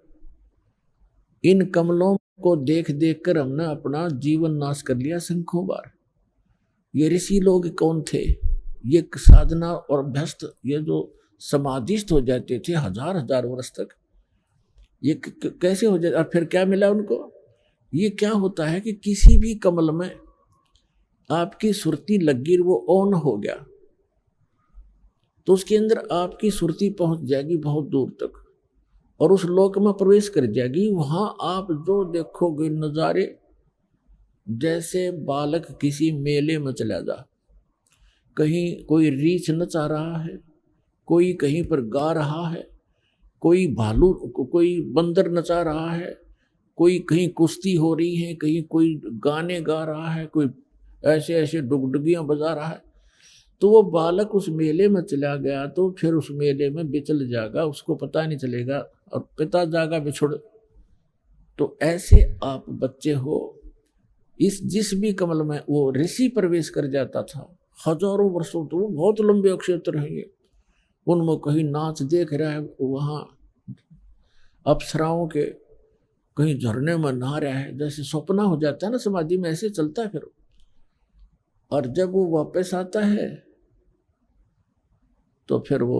I: इन कमलों को देख देख कर हमने अपना जीवन नाश कर लिया संख्यों बार। ये ऋषि लोग कौन थे? ये साधना और अभ्यस्त, ये जो समाधिस्थ हो जाते थे 1000 वर्ष तक, ये कैसे हो जाए? और फिर क्या मिला उनको? ये क्या होता है कि किसी भी कमल में आपकी सुरती लगी, वो ऑन हो गया तो उसके अंदर आपकी सुरती पहुंच जाएगी बहुत दूर तक और उस लोक में प्रवेश कर जाएगी। वहां आप जो देखोगे नजारे, जैसे बालक किसी मेले में चला जा, कहीं कोई रीछ नचा रहा है, कोई कहीं पर गा रहा है, कोई भालू, कोई बंदर नचा रहा है, कोई कहीं कुश्ती हो रही है, कहीं कोई गाने गा रहा है, कोई ऐसे ऐसे डुगडुगियां बजा रहा है। तो वो बालक उस मेले में चला गया तो फिर उस मेले में बिचल जाएगा, उसको पता नहीं चलेगा और पिता जाएगा बिछुड़। तो ऐसे आप बच्चे हो, इस जिस भी कमल में वो ऋषि प्रवेश कर जाता था हजारों वर्षों, तो वो बहुत लंबे क्षेत्र हैं ये, उनमें कहीं नाच देख रहा है, वहाँ अप्सराओं के कहीं झरने में नहा रहा है, जैसे सपना हो जाता है ना समाधि में, ऐसे चलता है फिर। और जब वो वापस आता है तो फिर वो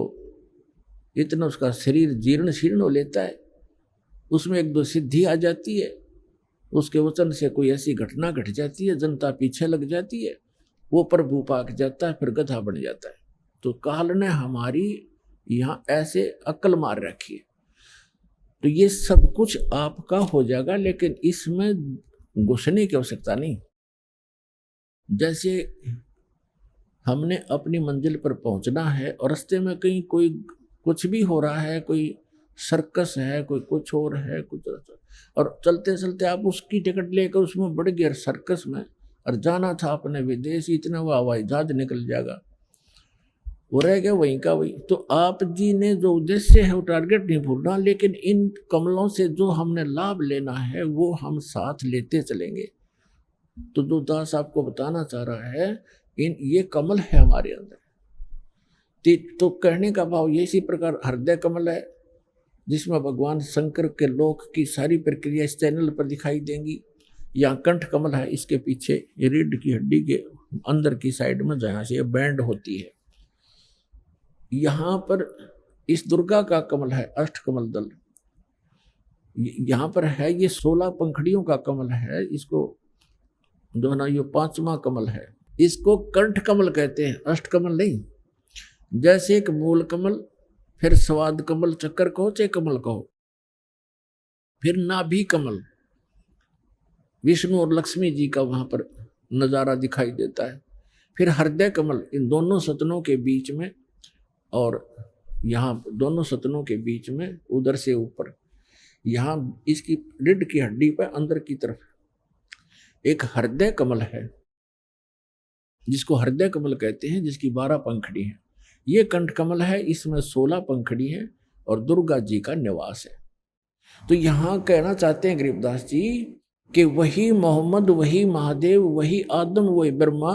I: इतना उसका शरीर जीर्ण शीर्ण हो लेता है, उसमें 1-2 सिद्धि आ जाती है, उसके वचन से कोई ऐसी घटना घट जाती है, जनता पीछे लग जाती है, वो प्रभु पाक जाता है, फिर गधा बन जाता है। तो काल ने हमारी यहाँ ऐसे अक्ल मार रखी है। तो ये सब कुछ आपका हो जाएगा, लेकिन इसमें घुसने की आवश्यकता नहीं। जैसे हमने अपनी मंजिल पर पहुंचना है और रास्ते में कहीं कोई कुछ भी हो रहा है, कोई सर्कस है, कोई कुछ और है, कुछ, और चलते चलते आप उसकी टिकट लेकर उसमें बढ़ गए सर्कस में, और जाना था अपने विदेश, इतना वो हवाई जहाज निकल जाएगा, वो रह गया वहीं का वहीं। तो आप जी ने जो उद्देश्य है वो टारगेट नहीं भूलना, लेकिन इन कमलों से जो हमने लाभ लेना है वो हम साथ लेते चलेंगे। तो जो दास आपको बताना चाह रहा है, ये कमल है हमारे अंदर। तो कहने का भाव ये इसी प्रकार हृदय कमल है, जिसमें भगवान शंकर के लोक की सारी प्रक्रिया इस चैनल पर दिखाई देंगी। यहाँ कंठ कमल है, इसके पीछे ये रीढ़ की हड्डी के अंदर की साइड में जहाँ से ये बैंड होती है, यहाँ पर इस दुर्गा का कमल है, अष्ट कमल दल यहाँ पर है। ये 16 पंखड़ियों का कमल है, इसको जो है ना ये 5वां कमल है, इसको कंठ कमल कहते हैं, अष्ट कमल नहीं। जैसे एक मूल कमल, फिर स्वाद कमल, चक्कर कहो चाहे कमल कहो, फिर नाभि कमल, विष्णु और लक्ष्मी जी का वहां पर नजारा दिखाई देता है। फिर हृदय कमल, इन दोनों सतनों के बीच में, और यहाँ दोनों सतनों के बीच में उधर से ऊपर यहाँ इसकी रीढ़ की हड्डी पर अंदर की तरफ एक हृदय कमल है, जिसको हृदय कमल कहते हैं, जिसकी 12 पंखड़ी हैं। ये कंठ कमल है, इसमें 16 पंखड़ी हैं और दुर्गा जी का निवास है। तो यहाँ कहना चाहते हैं गरीबदास जी कि वही मोहम्मद, वही महादेव, वही आदम, वही ब्रह्मा,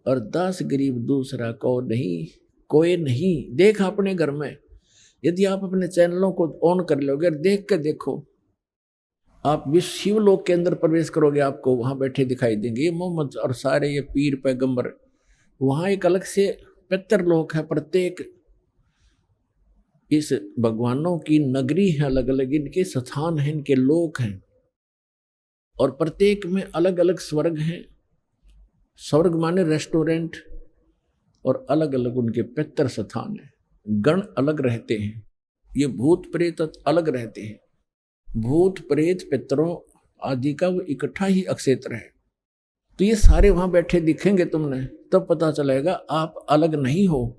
I: और दास गरीब दूसरा कोई नहीं। देख अपने घर में, यदि आप अपने चैनलों को ऑन कर लोगे और देख के देखो, आप विश्व शिवलोक के अंदर प्रवेश करोगे, आपको वहां बैठे दिखाई देंगे ये मोहम्मद और सारे ये पीर पैगंबर। वहां एक अलग से पितरलोक है, प्रत्येक इस भगवानों की नगरी है, अलग अलग इनके स्थान हैं, इनके लोक हैं, और प्रत्येक में अलग अलग स्वर्ग हैं। स्वर्ग माने रेस्टोरेंट, और अलग अलग उनके पितर स्थान है। गण अलग रहते हैं, ये भूत प्रेत अलग रहते हैं। भूत प्रेत पितरों आदि का वो इकट्ठा ही अक्षेत्र है। तो ये सारे वहां बैठे दिखेंगे तुमने, तब पता चलेगा आप अलग नहीं हो,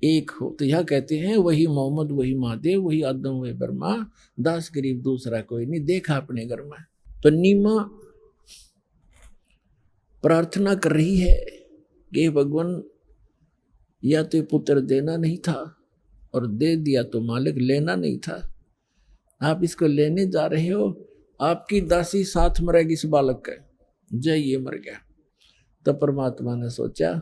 I: एक हो। तो यह कहते हैं वही मोहम्मद, वही महादेव, वही आदम, वही ब्रह्मा, दास गरीब दूसरा कोई नहीं। देखा अपने घर में। तो नीमा प्रार्थना कर रही है कि भगवान, या तो पुत्र देना नहीं था और दे दिया तो मालिक लेना नहीं था, आप इसको लेने जा रहे हो, आपकी दासी साथ मरेगी इस बालक का। जय ये मर गया। तो परमात्मा ने सोचा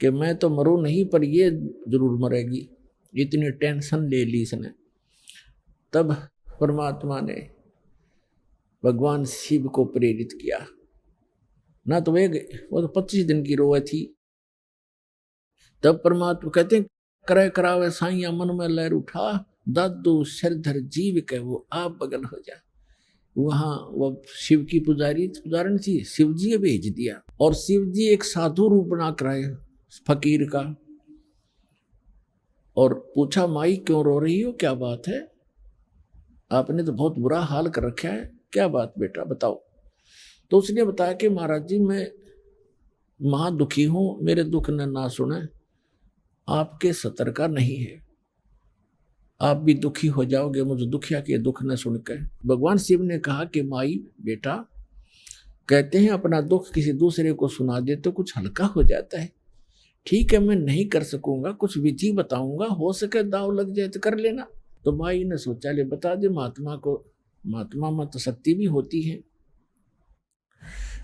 I: कि मैं तो मरूं नहीं, पर ये जरूर मरेगी, इतनी टेंशन ले ली इसने। तब परमात्मा ने भगवान शिव को प्रेरित किया ना, तो वो तो 25 दिन की रोए थी। तब परमात्मा कहते हैं, करे करावे साइया मन में लहर उठा, दादू सिरधर जीव के वो आप बगल हो जा। वहां वो शिव की पुजारन थी, शिव जी भेज दिया, और शिव जी एक साधु रूप बना कराए फकीर का, और पूछा माई क्यों रो रही हो, क्या बात है, आपने तो बहुत बुरा हाल कर रखा है, क्या बात बेटा बताओ। तो उसने बताया कि महाराज जी मैं महा दुखी हूं, मेरे दुख ने ना सुने, आपके सतर का नहीं है, आप भी दुखी हो जाओगे मुझे दुखिया के दुख न सुनकर। भगवान शिव ने कहा कि माई बेटा, कहते हैं अपना दुख किसी दूसरे को सुना दे तो कुछ हल्का हो जाता है। ठीक है, मैं नहीं कर सकूंगा, कुछ विधि बताऊंगा, हो सके दाव लग जाए तो कर लेना। तो माई ने सोचा ले बता दे महात्मा को, महात्मा में तो शक्ति भी होती है।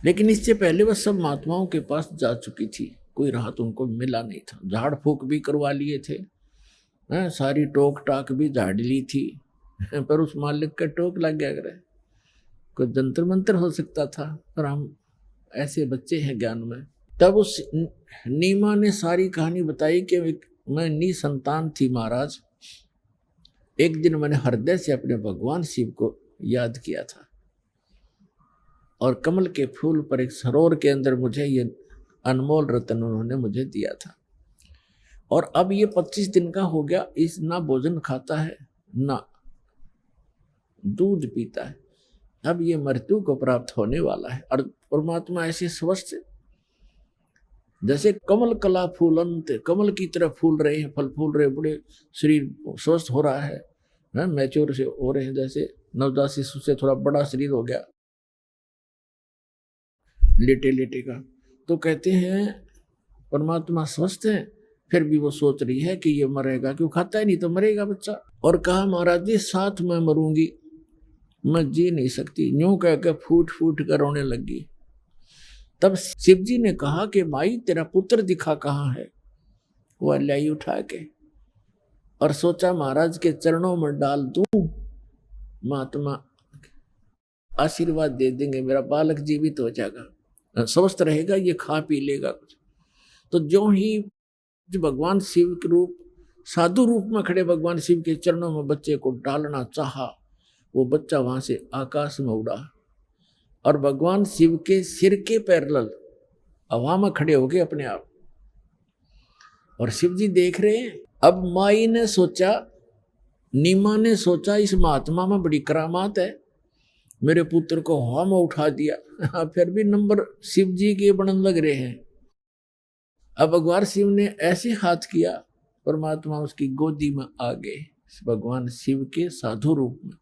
I: लेकिन इससे पहले वह सब महात्माओं के पास जा चुकी थी, कोई राहत उनको मिला नहीं था। झाड़ फूक भी करवा लिए थे, सारी टोक टाक भी झाड़ ली थी, पर उस मालिक का टोक लग गया करे। कोई जंतर मंत्र हो सकता था, पर हम ऐसे बच्चे हैं ज्ञान में। तब उस नीमा ने सारी कहानी बताई कि मैं निसंतान थी महाराज, एक दिन मैंने हृदय से अपने भगवान शिव को याद किया था, और कमल के फूल पर एक सरोवर के अंदर मुझे ये अनमोल रत्न उन्होंने मुझे दिया था। और अब ये 25 दिन का हो गया, इस ना भोजन खाता है ना दूध पीता है, अब ये मृत्यु को प्राप्त होने वाला है। और परमात्मा ऐसे स्वस्थ, जैसे कमल कला फूलंत, कमल की तरह फूल रहे हैं, फल फूल रहे, बड़े शरीर स्वस्थ हो रहा है, मैच्योर से हो रहे हैं, जैसे नवजात शिशु से थोड़ा बड़ा शरीर हो गया लेटे लेटे का। तो कहते हैं परमात्मा स्वस्थ है, फिर भी वो सोच रही है कि ये मरेगा, क्यों खाता है नहीं तो मरेगा बच्चा। और कहा महाराज जी साथ में मरूंगी, मैं जी नहीं सकती, यूं कह के फूट फूट कर रोने लगी। तब शिव जी ने कहा कि माई तेरा पुत्र दिखा कहाँ है। वो लाई उठा के, और सोचा महाराज के चरणों में डाल दूं, महात्मा आशीर्वाद दे देंगे, मेरा बालक जीवित हो जाएगा, स्वस्थ रहेगा, ये खा पी लेगा कुछ। तो जो ही भगवान शिव के रूप, साधु रूप में खड़े भगवान शिव के चरणों में बच्चे को डालना चाहा, वो बच्चा वहां से आकाश में उड़ा, और भगवान शिव के सिर के पैरेलल हवा में खड़े हो गए अपने आप। और शिव जी देख रहे हैं। अब माई ने सोचा, नीमा ने सोचा, इस महात्मा में बड़ी करामात है, मेरे पुत्र को हवा में उठा दिया। फिर भी नंबर शिव जी के बनन लग रहे हैं। अब भगवान शिव ने ऐसे हाथ किया, परमात्मा उसकी गोदी में आ गए, भगवान शिव के साधु रूप में।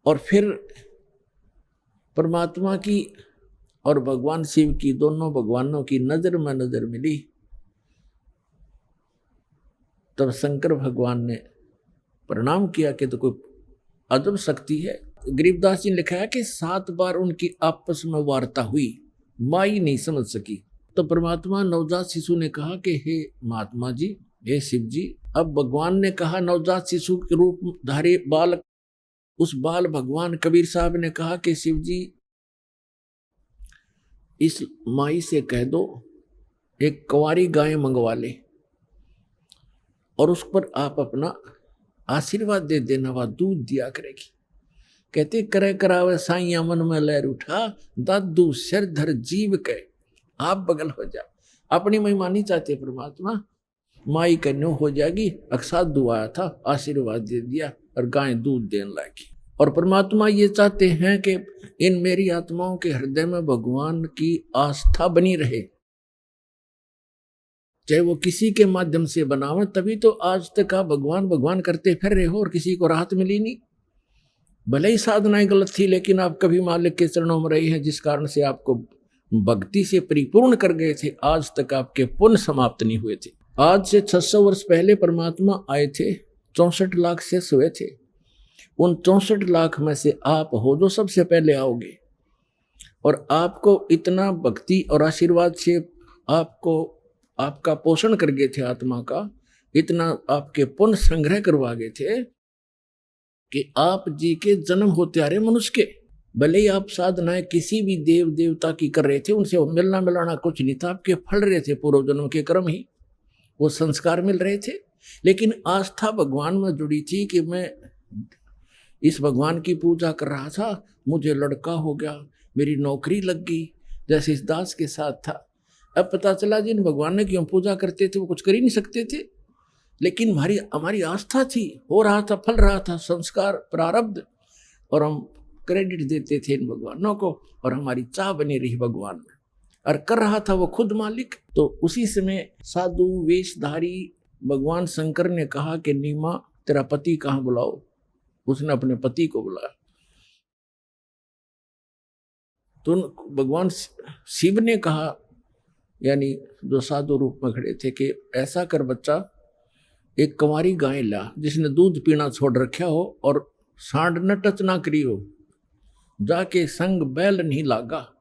I: और फिर परमात्मा की और भगवान शिव की, दोनों भगवानों की नजर में नजर मिली। तब शंकर भगवान ने प्रणाम किया कि तो कोई अजब शक्ति है। गरीबदास जी ने लिखा है कि 7 बार उनकी आपस में वार्ता हुई, माई नहीं समझ सकी। तो परमात्मा नवजात शिशु ने कहा कि हे महात्मा जी, हे शिव जी, अब भगवान ने कहा नवजात शिशु के रूप धारी बालक, उस बाल भगवान कबीर साहब ने कहा कि शिव जी इस माई से कह दो एक कुंवारी गाय मंगवा ले और उस पर आप अपना आशीर्वाद दे देना, वह दूध दिया करेगी। कहते करे करावे साइया मन में लहर उठा, दादू सिर धर जीव के आप बगल हो जा। अपनी महिमा नहीं चाहते परमात्मा, माई कन्या हो जाएगी। अक्साद दुआया था, आशीर्वाद दे दिया और गाय दूध देने लगी। और परमात्मा ये चाहते हैं कि इन मेरी आत्माओं के हृदय में भगवान की आस्था बनी रहे, चाहे वो किसी के माध्यम से बनावे। तभी तो आज तक आप भगवान भगवान करते फिर रहे हो और किसी को राहत मिली नहीं। भले ही साधनाएं गलत थी, लेकिन आप कभी मालिक के चरणों में रहे हैं, जिस कारण से आपको भक्ति से परिपूर्ण कर गए थे। आज तक आपके पुण्य समाप्त नहीं हुए थे। आज से 600 वर्ष पहले परमात्मा आए थे, 64 लाख से हुए थे। उन 64 लाख में से आप हो जो सबसे पहले आओगे। और आपको इतना भक्ति और आशीर्वाद से आपको आपका पोषण कर गए थे, आत्मा का इतना आपके पुण्य संग्रह करवा गए थे कि आप जी के जन्म होते आ रहे मनुष्य के। भले ही आप साधनाएं किसी भी देव देवता की कर रहे थे, उनसे मिलना मिलाना कुछ नहीं था, आपके फल रहे थे पूर्व जन्म के कर्म ही, वो संस्कार मिल रहे थे। लेकिन आस्था भगवान में जुड़ी थी कि मैं इस भगवान की पूजा कर रहा था, मुझे लड़का हो गया, मेरी नौकरी लग गई, जैसे इस दास के साथ था। अब पता चला जिन भगवान ने की हम पूजा करते थे वो कुछ कर ही नहीं सकते थे, लेकिन हमारी आस्था थी, हो रहा था, फल रहा था, संस्कार प्रारब्ध, और हम क्रेडिट देते थे इन भगवानों को, और हमारी चाह बनी रही भगवान में, और कर रहा था वो खुद मालिक। तो उसी समय साधु वेशधारी भगवान शंकर ने कहा कि नीमा तेरा पति कहाँ बुलाओ। उसने अपने पति को बुलाया। तो भगवान शिव ने कहा, यानी जो साधु रूप में खड़े थे, कि ऐसा कर बच्चा, एक कुंवारी गाय ला जिसने दूध पीना छोड़ रखा हो और सांड न टच ना करी हो, जाके संग बैल नहीं लागा।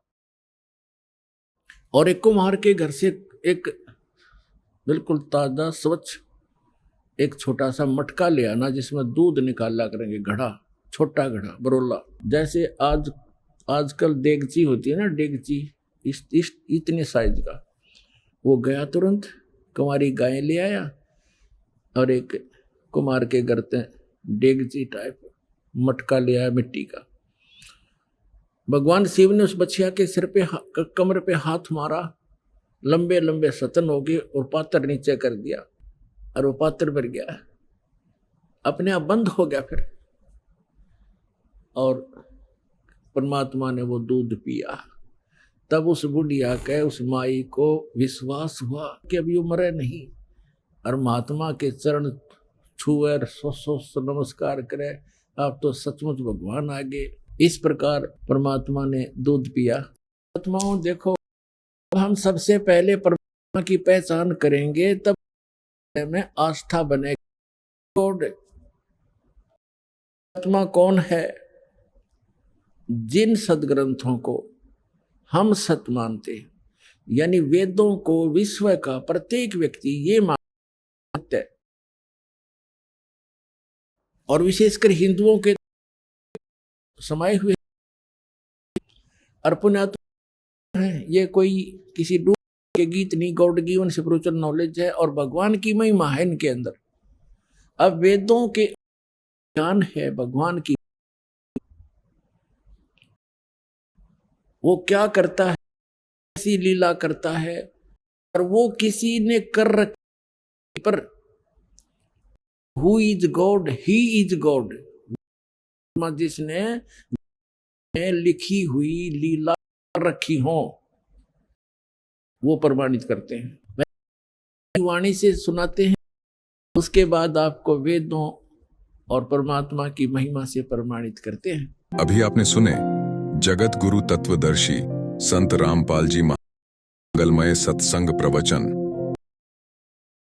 I: और एक कुम्हार के घर से एक बिल्कुल ताजा स्वच्छ एक छोटा सा मटका ले आना, जिसमें दूध निकाला करेंगे, घड़ा, छोटा घड़ा, बरोला। जैसे आजकल देगची होती है ना, डेगची, इतने साइज का। वो गया, तुरंत कुंवारी गाय ले आया और एक कुमार के घर से डेगची टाइप मटका ले आया मिट्टी का। भगवान शिव ने उस बच्चिया के सिर पे कमर पे हाथ मारा, लंबे लंबे सतन हो गए और पात्र नीचे कर दिया, और वो पात्र भर गया, अपने आप बंद हो गया फिर। और परमात्मा ने वो दूध पिया। तब उस बुढ़िया के, उस माई को विश्वास हुआ कि अभी उम्र नहीं, और महात्मा के चरण छुए, सो नमस्कार करे, आप तो सचमुच भगवान आ गए। इस प्रकार परमात्मा ने दूध पिया। आत्माओं देखो, हम सबसे पहले परमात्मा की पहचान करेंगे, तब में आस्था बनेगी। आत्मा कौन है? जिन सदग्रंथों को हम सत्य मानते हैं, यानी वेदों को विश्व का प्रत्येक व्यक्ति ये मानता है, और विशेषकर हिंदुओं के समाये हुए अर्पण है। ये कोई किसी डूब के गीत नहीं, गॉड गिवन स्पिरिचुअल नॉलेज है, और भगवान की महिमा है इनके अंदर। अब वेदों के ज्ञान है भगवान की, वो क्या करता है, कैसी लीला करता है, और वो किसी ने कर रखी, पर who is God, he is God, जिसने लिखी हुई लीला रखी हो वो प्रमाणित करते हैं। वाणी से सुनाते हैं उसके बाद आपको वेदों और परमात्मा की महिमा से प्रमाणित करते हैं।
A: अभी आपने सुने जगत गुरु तत्वदर्शी संत रामपाल जी मंगलमय सत्संग प्रवचन।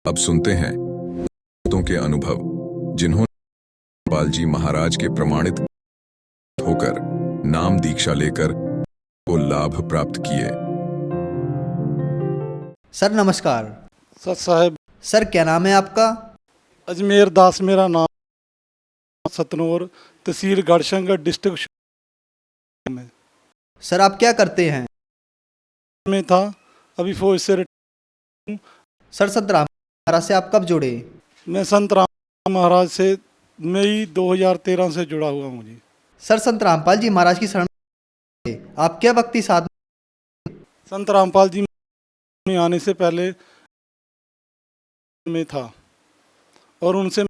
A: अब सुनते हैं भक्तों के अनुभव जिन्होंने रामपाल जी महाराज के प्रमाणित होकर नाम दीक्षा लेकर को लाभ प्राप्त किए।
J: सर नमस्कार।
K: सर साहब,
J: सर क्या नाम है आपका?
K: अजमेर दास मेरा नाम, सतनूर, तहसील गढ़शंकर, डिस्ट्रिक्ट में।
J: सर आप क्या करते हैं?
K: में था, अभी फौज से
J: सर संत राम महाराज से आप कब जुड़े?
K: मैं संत राम महाराज से मई 2013 से जुड़ा हुआ हूँ जी।
J: सर संत रामपाल जी महाराज की शरण में आप क्या भक्ति साधना?
K: संत रामपाल जी में आने से पहले में था और उनसे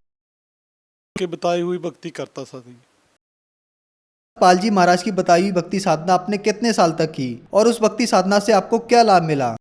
K: के बताई हुई भक्ति करता था।
J: पाल जी महाराज की बताई हुई भक्ति साधना आपने कितने साल तक की और उस भक्ति साधना से आपको क्या लाभ मिला?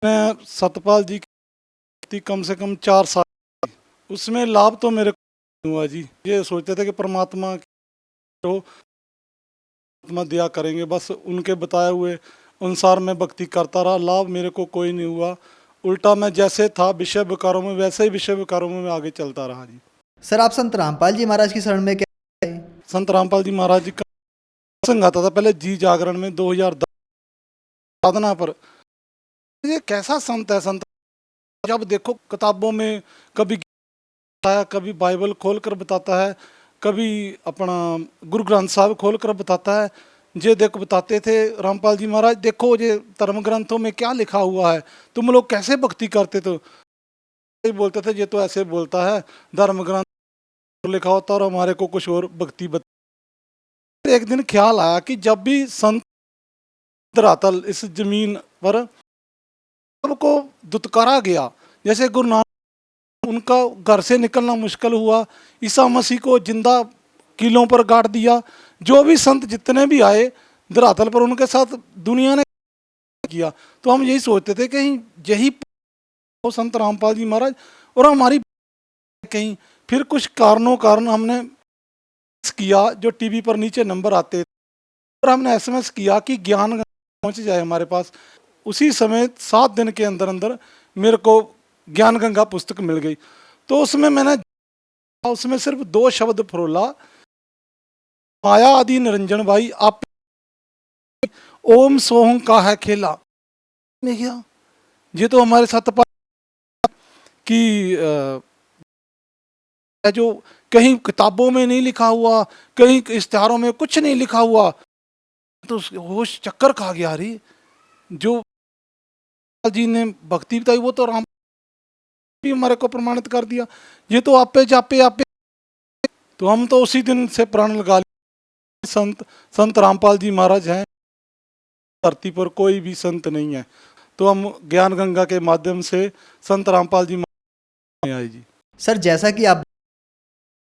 K: मैं सतपाल जी की कम से कम 4 साल, उसमें लाभ तो मेरे को हुआ जी। ये सोचते थे कि परमात्मा तो परमात्मा दिया करेंगे, बस उनके बताए हुए अनुसार मैं भक्ति करता रहा। लाभ मेरे को कोई नहीं हुआ, उल्टा मैं जैसे था विषय विकारों में वैसे ही विषय विकारों में मैं आगे चलता रहा जी।
J: सर आप संत रामपाल जी महाराज की शरण में क्या?
K: संत रामपाल जी महाराज जी का संग आता था पहले जी जागरण में 2010 साधना पर। ये कैसा संत है संत, जब देखो किताबों में कभी कभी बाइबल खोल कर बताता है, कभी अपना गुरु ग्रंथ साहब खोल कर बताता है। ये देखो बताते थे रामपाल जी महाराज, देखो ये धर्म ग्रंथों में क्या लिखा हुआ है, तुम लोग कैसे भक्ति करते थे। बोलते थे ये तो ऐसे बोलता है, धर्म ग्रंथ लिखा होता और हमारे को कुछ और भक्ति बता। एक दिन ख्याल आया कि जब भी संत धरातल इस जमीन पर सबको दुत्कारा गया, जैसे गुरु नानक उनका घर से निकलना मुश्किल हुआ, ईसा मसीह को जिंदा किलों पर गाड़ दिया, जो भी संत जितने भी आए धरातल पर उनके साथ दुनिया ने किया। तो हम यही सोचते थे कहीं यही संत रामपाल जी महाराज और हमारी कहीं फिर कुछ कारण हमने किया, जो टीवी पर नीचे नंबर आते और हमने SMS किया कि ज्ञान पहुंच जाए हमारे पास। उसी समय 7 दिन के अंदर अंदर मेरे को ज्ञान गंगा पुस्तक मिल गई। तो उसमें मैंने उसमें सिर्फ 2 शब्द फरोला, माया आदि निरंजन भाई आप ओम सोहम का है खेला। मैं क्या, ये तो हमारे साथ कि जो कहीं किताबों में नहीं लिखा हुआ, कहीं इश्तिहारों में कुछ नहीं लिखा हुआ, तो होश चक्कर खा गया। रही जो जी ने भक्ति बताई वो तो राम भी हमारे को प्रमाणित कर दिया, ये तो आपे जापे। तो हम तो उसी दिन से प्राण लगा लिया, संत रामपाल जी महाराज हैं, धरती पर कोई भी संत नहीं है। तो हम ज्ञान गंगा के माध्यम से संत रामपाल जी महाराज आए जी।
J: सर जैसा कि आप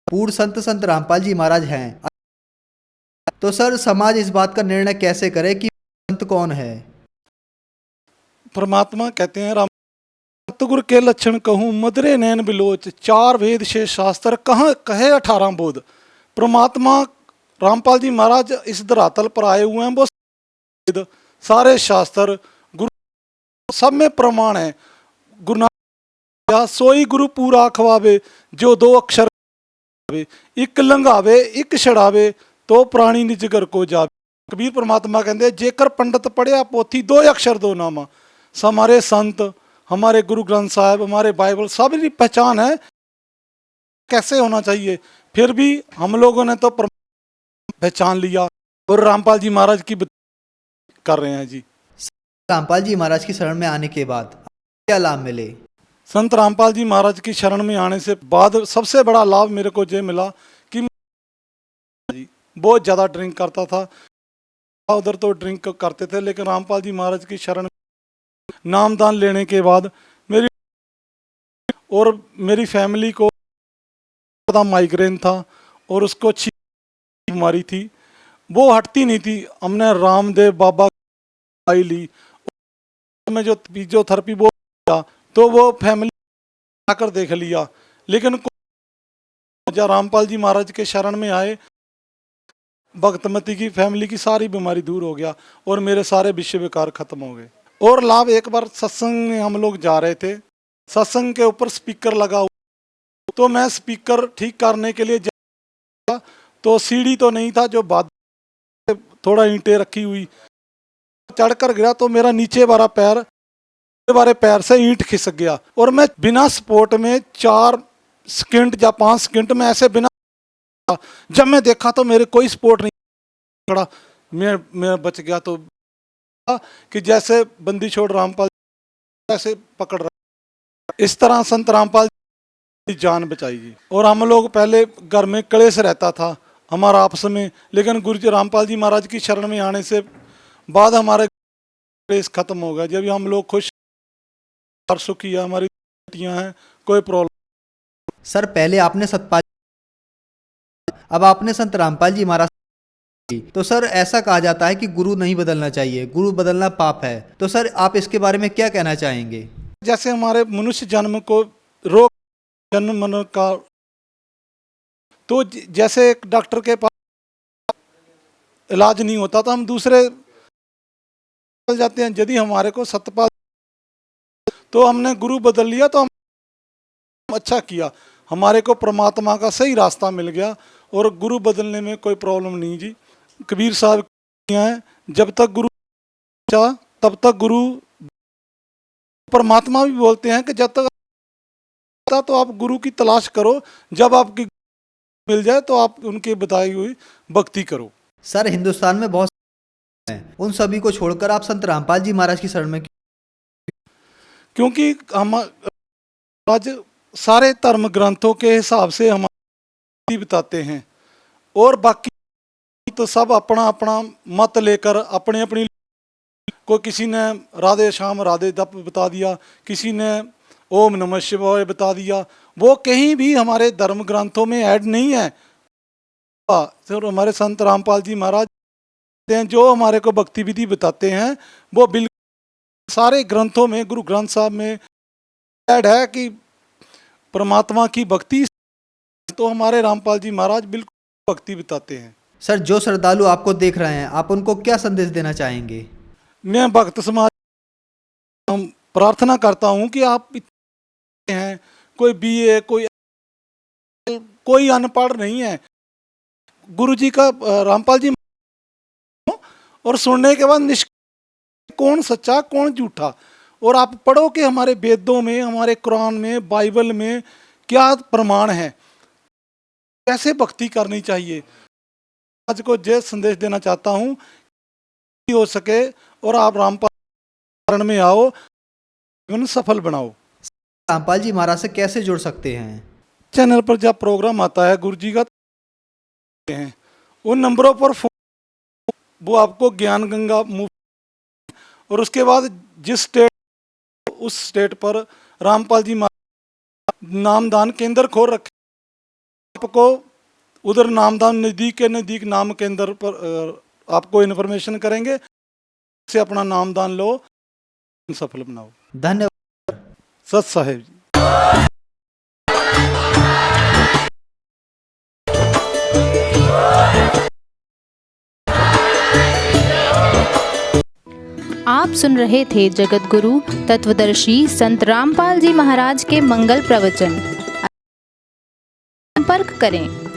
J: पूर्ण संत रामपाल जी महाराज हैं, तो सर समाज इस बात का निर्णय कैसे करे कि संत कौन है?
K: परमात्मा कहते हैं राम सतगुर के लक्षण कहूँ मदरे नैन बिलोच, 4 वेद 6 शास्त्र कहाँ कहे 18 बोध। परमात्मा रामपाल जी महाराज इस धरातल पर आए हुए हैं, वो सारे शास्त्र गुरु सब में प्रमाण है। गुरु नानक सोई गुरु पूरा खवावे, जो 2 अक्षर एक लंघावे एक छड़ावे, तो प्राणी निज घर को जावे। कबीर परमात्मा कहते जेकर पंडित पढ़िया पोथी 2 अक्षर 2 नामा। हमारे संत, हमारे गुरु ग्रंथ साहब, हमारे बाइबल सब की पहचान है कैसे होना चाहिए। फिर भी हम लोगों ने तो पहचान लिया और रामपाल जी महाराज की कर रहे हैं जी।
J: रामपाल जी महाराज की शरण में आने के बाद क्या लाभ मिले?
K: संत रामपाल जी महाराज की शरण में आने से बाद सबसे बड़ा लाभ मेरे को ये मिला कि बहुत ज़्यादा ड्रिंक करता था, उधर तो ड्रिंक करते थे, लेकिन रामपाल जी महाराज की शरण नामदान लेने के बाद मेरी फैमिली को माइग्रेन था और उसको बीमारी थी, वो हटती नहीं थी। हमने रामदेव बाबा आई ली, में जो फिजियोथेरेपी वो तो वो फैमिली आकर देख लिया, लेकिन जब रामपाल जी महाराज के शरण में आए, भक्तमती की फैमिली की सारी बीमारी दूर हो गया और मेरे सारे विषय विकार खत्म हो गए। और लाभ, एक बार सत्संग में हम लोग जा रहे थे, सत्संग के ऊपर स्पीकर लगा हुआ, तो मैं स्पीकर ठीक करने के लिए जा, तो सीढ़ी तो नहीं था, जो बाद थोड़ा ईंटें रखी हुई, चढ़कर गिरा तो मेरा नीचे वाला पैर से ईंट खिसक गया और मैं बिना सपोर्ट में 4 सेकंड या 5 सेकंड में ऐसे बिना, जब मैं देखा तो मेरे कोई सपोर्ट नहीं खड़ा, मैं बच गया। तो कि जैसे बंदी छोड़ रामपाल ऐसे पकड़ रहा, इस तरह संत रामपाल जी जान बचाई जी। और हम लोग पहले घर में कलेश रहता था हमारा आपस में, लेकिन गुरु जी रामपाल जी महाराज की शरण में आने से बाद हमारे कलेश खत्म हो गया। जब हम लोग खुश और सुखी है, हमारी बेटियां हैं, कोई प्रॉब्लम।
J: सर पहले आपने सतपाल, अब आपने संत रामपाल जी महाराज, तो सर ऐसा कहा जाता है कि गुरु नहीं बदलना चाहिए, गुरु बदलना पाप है, तो सर आप इसके बारे में क्या कहना चाहेंगे?
K: जैसे हमारे मनुष्य जन्म को रोग जन्म मन का, तो जैसे एक डॉक्टर के पास इलाज नहीं होता तो हम दूसरे चल जाते हैं। यदि हमारे को सतपाल तो हमने गुरु बदल लिया तो हम अच्छा किया, हमारे को परमात्मा का सही रास्ता मिल गया और गुरु बदलने में कोई प्रॉब्लम नहीं जी। कबीर साहब हैं, जब तक गुरु चाह तब तक गुरु, परमात्मा भी बोलते हैं कि जब तक तो आप गुरु की तलाश करो, जब आपकी मिल जाए तो आप उनके बताई हुई भक्ति करो।
J: सर हिंदुस्तान में बहुत हैं, उन सभी को छोड़कर आप संत रामपाल जी महाराज की शरण में,
K: क्योंकि हम आज सारे धर्म ग्रंथों के हिसाब से हम बताते हैं और बाकी तो सब अपना अपना मत लेकर अपनी अपनी, कोई किसी ने राधे श्याम राधे दप बता दिया, किसी ने ओम नमः शिवाय बता दिया, वो कहीं भी हमारे धर्म ग्रंथों में ऐड नहीं है। तो हमारे संत रामपाल जी महाराज जो हमारे को भक्ति विधि बताते हैं वो बिल्कुल सारे ग्रंथों में, गुरु ग्रंथ साहब में ऐड है कि परमात्मा की भक्ति, तो हमारे रामपाल जी महाराज बिल्कुल भक्ति बताते हैं।
J: सर जो श्रद्धालु आपको देख रहे हैं, आप उनको क्या संदेश देना चाहेंगे?
K: मैं भक्त समाज प्रार्थना करता हूं कि आप हैं, कोई बीए, कोई अनपढ़ नहीं है, गुरु जी का रामपाल जी और सुनने के बाद कौन सच्चा कौन झूठा, और आप पढ़ो कि हमारे वेदों में, हमारे कुरान में, बाइबल में क्या प्रमाण है, कैसे भक्ति करनी चाहिए। आज को ये संदेश देना चाहता हूँ हो सके और आप रामपाल शरण में आओ, जीवन सफल बनाओ।
J: रामपाल जी महाराज से कैसे जुड़ सकते हैं?
K: चैनल पर जब प्रोग्राम आता है गुरु जी का हैं, उन नंबरों पर फोन, वो आपको ज्ञान गंगा मुफ्त, और उसके बाद जिस स्टेट, उस स्टेट पर रामपाल जी नामदान केंद्र खोल रखे, आपको उधर नामदान नज़दीक के नज़दीक नाम केंद्र पर आपको इन्फॉर्मेशन करेंगे, से अपना नामदान लो, सफल बनाओ।
J: धन्यवाद।
K: सत साहेब जी।
L: आप सुन रहे थे जगत गुरु तत्वदर्शी संत रामपाल जी महाराज के मंगल प्रवचन। संपर्क करें